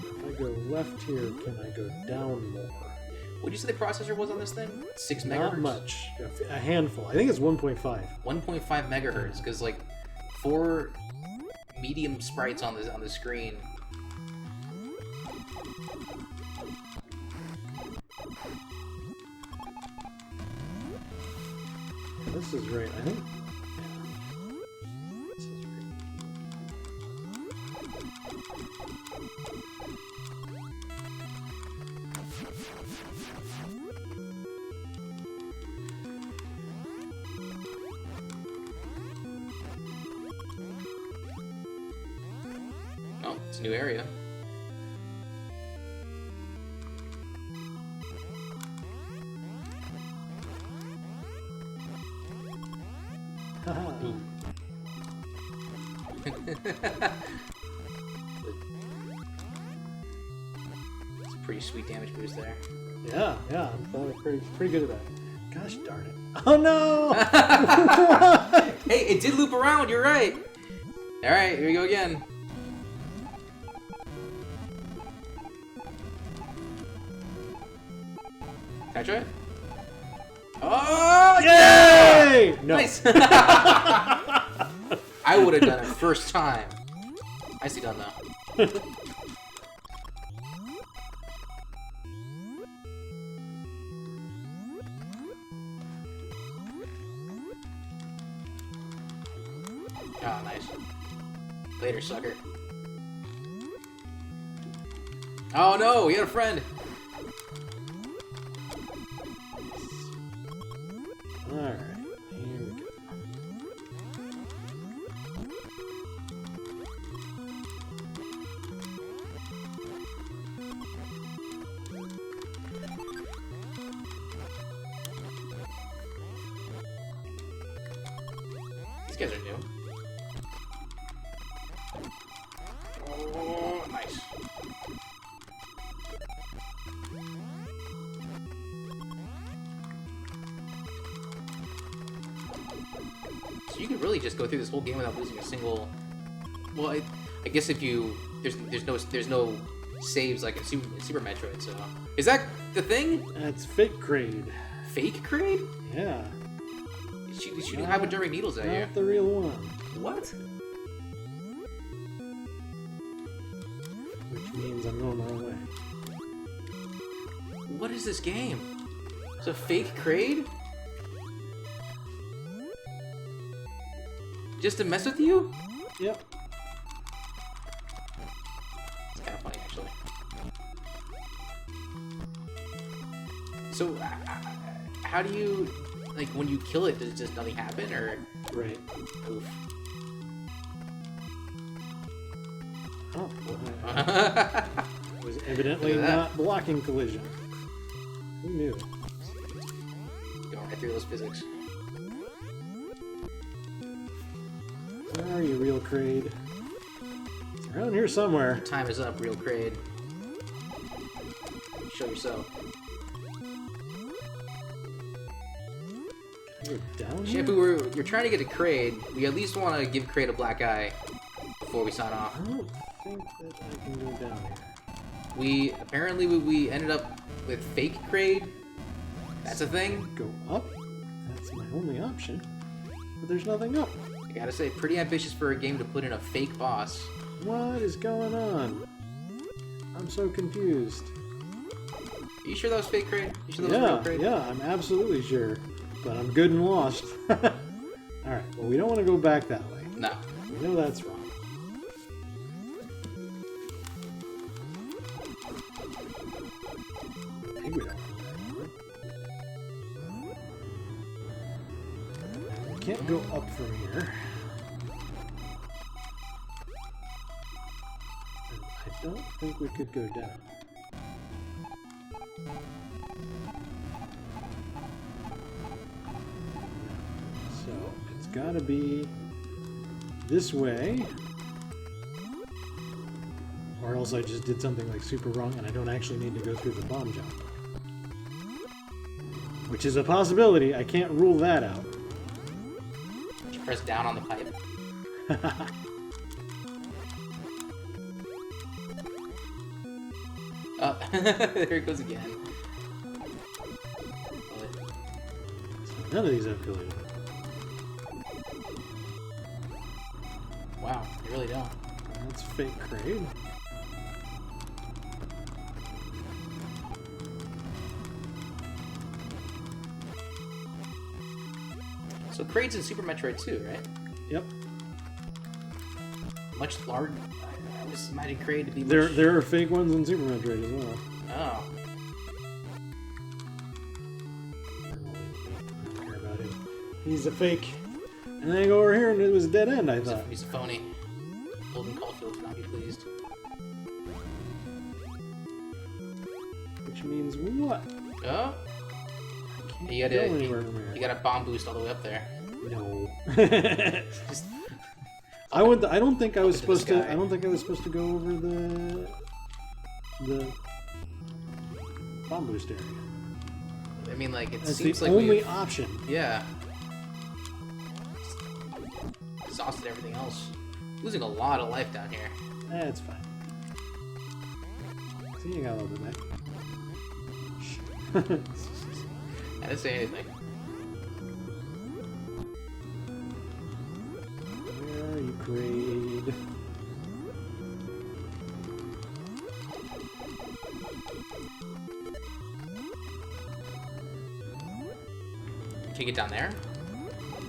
If I go left here, can I go down more? What did you say the processor was on this thing? 6 megahertz? Not much. A handful. I think it's 1.5. 1.5 megahertz, because like 4 medium sprites on the screen. This is right, I think. Yeah. This is right. Oh, it's a new area. Haha. It's pretty pretty sweet damage boost there. Yeah, I'm pretty good at that. Gosh darn it. Oh no! Hey, it did loop around, you're right. Alright, here we go again. Can I try it? Oh, Yay! No. Nice! I would have done it first time. Nicely done, though. Ah, nice. Later, sucker. Oh no, we had a friend! Alright, here we go. These guys are new. Oh, nice. So you could really just go through this whole game without losing a single. Well, I guess if you there's no saves like in Super Metroid. So is that the thing? That's fake Kraid. Fake Kraid? Yeah. She's shooting hypodermic needles at you. Not the real one. What? Which means I'm going the wrong way. What is this game? It's a fake Kraid? Just to mess with you? Yep. It's kind of funny, actually. So, how do you, like, when you kill it, does just nothing happen, or? Right. Oof. Oh, well, it was evidently Look at that. not blocking collision. Who knew? Going right through those physics. Where are you, real Kraid? It's around here somewhere. Time is up, real Kraid. Show yourself. Can I go down here? Shampoo, you're trying to get to Kraid. We at least want to give Kraid a black eye before we sign off. I don't think that I can go down here. We ended up with fake Kraid. That's a thing. Go up? That's my only option. But there's nothing up. I gotta say, pretty ambitious for a game to put in a fake boss. What is going on? I'm so confused. Are you sure that was fake Kraid? You sure that was real Kraid? Yeah, I'm absolutely sure. But I'm good and lost. Alright, well, we don't want to go back that way. No. We know that's wrong. I think we don't want to go back. We can't go up from here. And I don't think we could go down. So it's got to be this way, or else I just did something like super wrong and I don't actually need to go through the bomb jump. Which is a possibility, I can't rule that out. Did you press down on the pipe? Oh, there it goes again. So none of these have collision. Wow, they really don't. That's fake Kraid. So Kraid's in Super Metroid 2, right? Yep. Much larger. I just imagine Kraid to be much... There are fake ones in Super Metroid as well. Oh. I don't care about him. He's a fake. And then I go over here and it was a dead end, I thought. He's a phony. Golden Caulfield would not be pleased. Which means what? Oh? Can't You go gotta, anywhere from here. you got a bomb boost all the way up there. No. Just I don't think I was into the supposed to. sky. I don't think I was supposed to go over the bomb boost area. I mean, like, it That's seems the like only option. Yeah. Exhausted everything else. Losing a lot of life down here. It's fine. See, you got a little bit back. I didn't say anything. Where are you, Kraid? Can you get down there?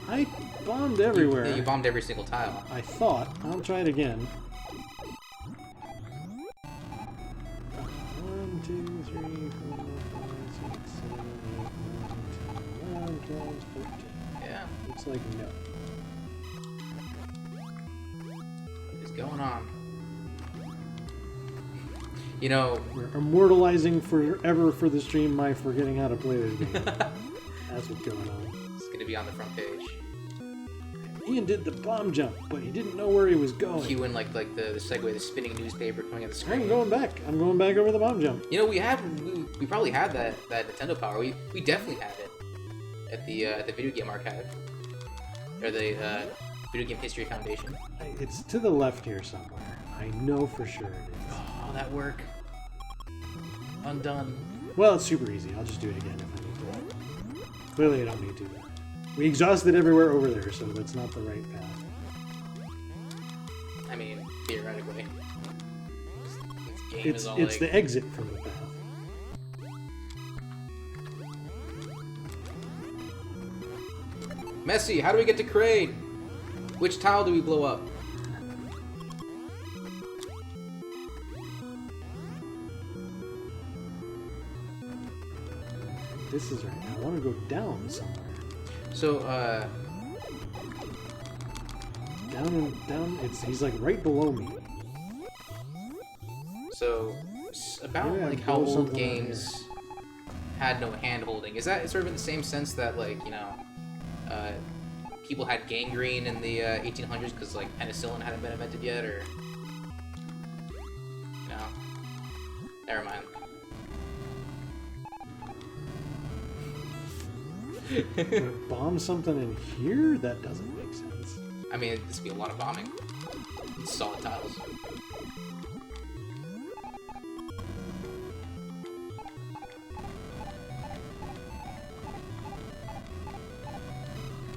I bombed everywhere. You bombed every single tile. I thought. I'll try it again. 1, 2, 3, 4, 5, 6, 7, 8, 9, 10, 11, 12, 13. Yeah. Looks like no. What is going on? You know... We're immortalizing forever for the stream my forgetting how to play this game. That's what's going on. It's going to be on the front page. Ian did the bomb jump, but he didn't know where he was going. Cue in, like the segue, the spinning newspaper coming at the screen. I'm going back. I'm going back over the bomb jump. You know, we probably had that Nintendo Power. We definitely had it at the Video Game Archive. Or the Video Game History Foundation. It's to the left here somewhere. I know for sure it is. Oh, that work. Undone. Well, it's super easy. I'll just do it again if I need to. Clearly I don't need to. We exhausted everywhere over there, so that's not the right path. I mean, theoretically. This game is all It's like... the exit from the path. Messy, how do we get to Kraid? Which tile do we blow up? This is right. I want to go down somewhere. So, Down and down. He's like right below me. so about Maybe I like can how blow old something out games had no hand holding. Is that sort of in the same sense that, like, you know, people had gangrene in the 1800s because like penicillin hadn't been invented yet, or no? Never mind. Bomb something in here? That doesn't make sense. I mean, this would be a lot of bombing. It's solid tiles.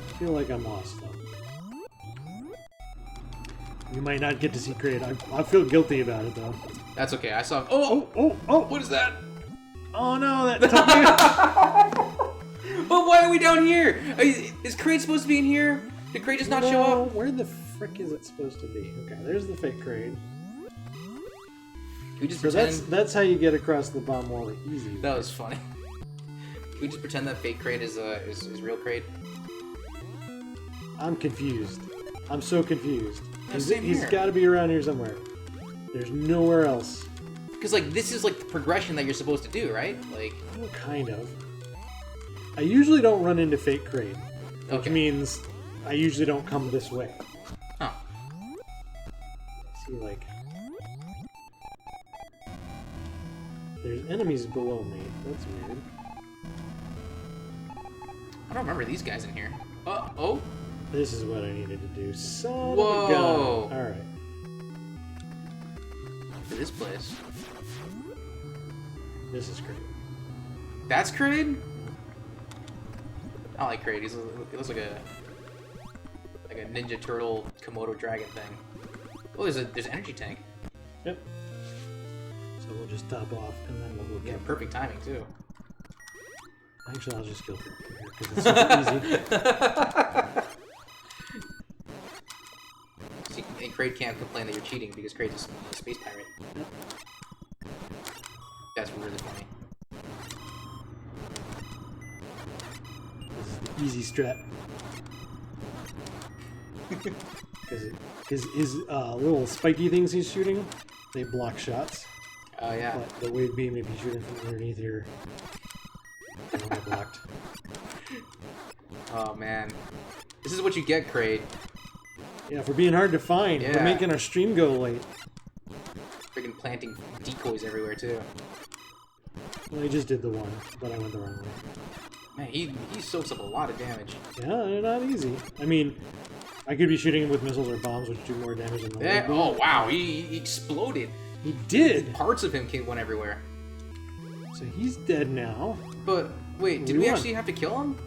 I feel like I'm lost though. You might not get to see Kraid. I feel guilty about it though. That's okay. I saw. Oh, What is that? Oh no, that took me. But why are we down here? Is Kraid supposed to be in here? Did Kraid just not show up? Where the frick is it supposed to be? Okay, there's the fake Kraid. We just So pretend that's how you get across the bomb wall easy. that was funny. We just pretend that fake Kraid is real Kraid. I'm confused. I'm so confused. Yeah, same He's here. got to be around here somewhere. There's nowhere else. Because like this is like the progression that you're supposed to do, right? Like, Well, kind of. I usually don't run into fake Kraid, which okay. means I usually don't come this way. Huh. See, like, there's enemies below me. That's weird. I don't remember these guys in here. Oh. This is what I needed to do. Son Whoa. of a gun. All right. For this place. This is great. That's Kraid? I don't like Kraid. He looks like a Ninja Turtle Komodo dragon thing. Oh, there's an energy tank. Yep. So we'll just top off, and then we'll go Yeah, get. perfect timing too. Actually, I'll just kill her because it's super easy. See, and Kraid can't complain that you're cheating because Kraid's a space pirate. Yep. That's really funny. This is the easy strat. Because his little spiky things he's shooting, they block shots. Oh yeah. But the wave beam, if you shoot it from underneath here, they don't get blocked. Oh man. This is what you get, Kraid. Yeah, for being hard to find. Yeah. We're making our stream go late. Freaking planting decoys everywhere too. Well, I just did the one, but I went the wrong way. Man, he soaks up a lot of damage. Yeah, they're not easy. I mean, I could be shooting him with missiles or bombs, which do more damage than the Yeah, oh wow, he exploded. He did! Parts of him went everywhere. So he's dead now. But wait, did we actually have to kill him?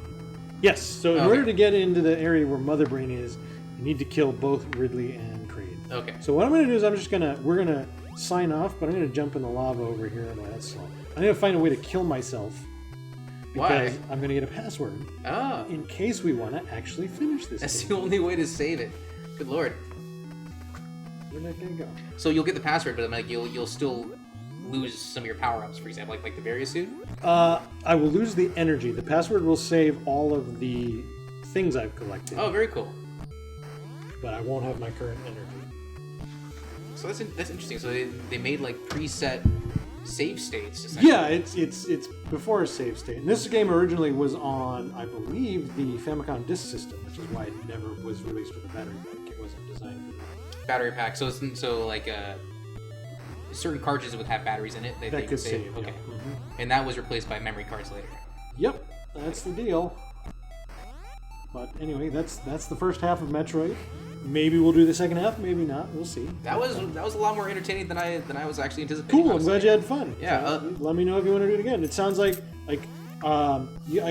Yes, so in order to get into the area where Mother Brain is, you need to kill both Ridley and Kraid. Okay. So what I'm going to do is we're going to sign off, but I'm going to jump in the lava over here. Boy, that's slow. I'm going to find a way to kill myself. Because Why? I'm going to get a password. Oh. In case we want to actually finish this That's game. the only way to save it. Good lord. Where's that going to go? So you'll get the password, but like you'll still lose some of your power-ups, for example, like the Various suit? I will lose the energy. The password will save all of the things I've collected. Oh, very cool. But I won't have my current energy. So that's interesting. So they made like preset save states. Essentially. Yeah, it's before a save state. And this game originally was on, I believe, the Famicom Disk System, which is why it never was released with a battery pack. It wasn't designed for that. Battery pack. So like certain cartridges would have batteries in it that they could save. Okay. Yeah. Mm-hmm. And that was replaced by memory cards later. Yep, that's the deal. But anyway, that's the first half of Metroid. Maybe we'll do the second half, maybe not. We'll see. That was a lot more entertaining than I was actually anticipating. Cool. I'm glad you had fun. Yeah. So, let me know if you want to do it again. It sounds like like I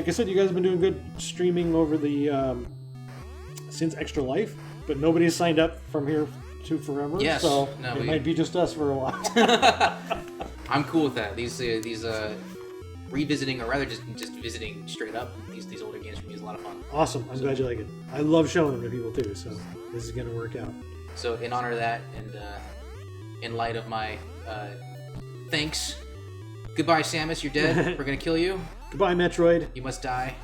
said, you guys have been doing good streaming over the since Extra Life, but nobody's signed up from here to forever. Yes. So No, it might be just us for a while. I'm cool with that. These revisiting, or rather just visiting straight up these older games for me is a lot of fun. Awesome. I'm glad you like it. I love showing them to people too, so this is going to work out. So in honor of that, and in light of my thanks, goodbye Samus, you're dead. We're gonna kill you. Goodbye, Metroid. You must die.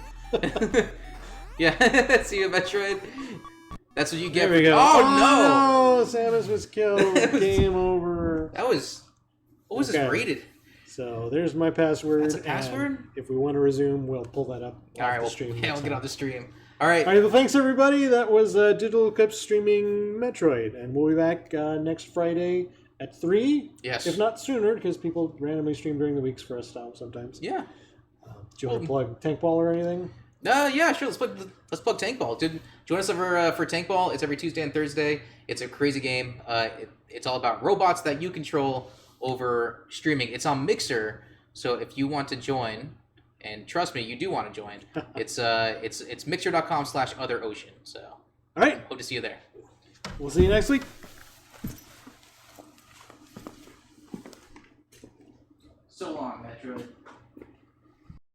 Yeah, see you, Metroid. That's what you get. There we go. Oh, no! Samus was killed. Game over. That was... What was this rated? So there's my password. That's a password? And if we want to resume, we'll pull that up. All right, the we'll stream. we'll get on the stream. All right. All right, well, thanks everybody. That was Digital Eclipse streaming Metroid, and we'll be back next Friday at 3. Yes. If not sooner, because people randomly stream during the weeks for us sometimes. Yeah. Do you want to plug Tank Ball or anything? Yeah, sure. Let's plug Tank Ball. Dude, join us for Tank Ball. It's every Tuesday and Thursday. It's a crazy game. It's all about robots that you control over streaming. It's on Mixer, so if you want to join, and trust me, you do want to join. It's mixer.com/otherocean. So, all right. Hope to see you there. We'll see you next week. So long, Metroid.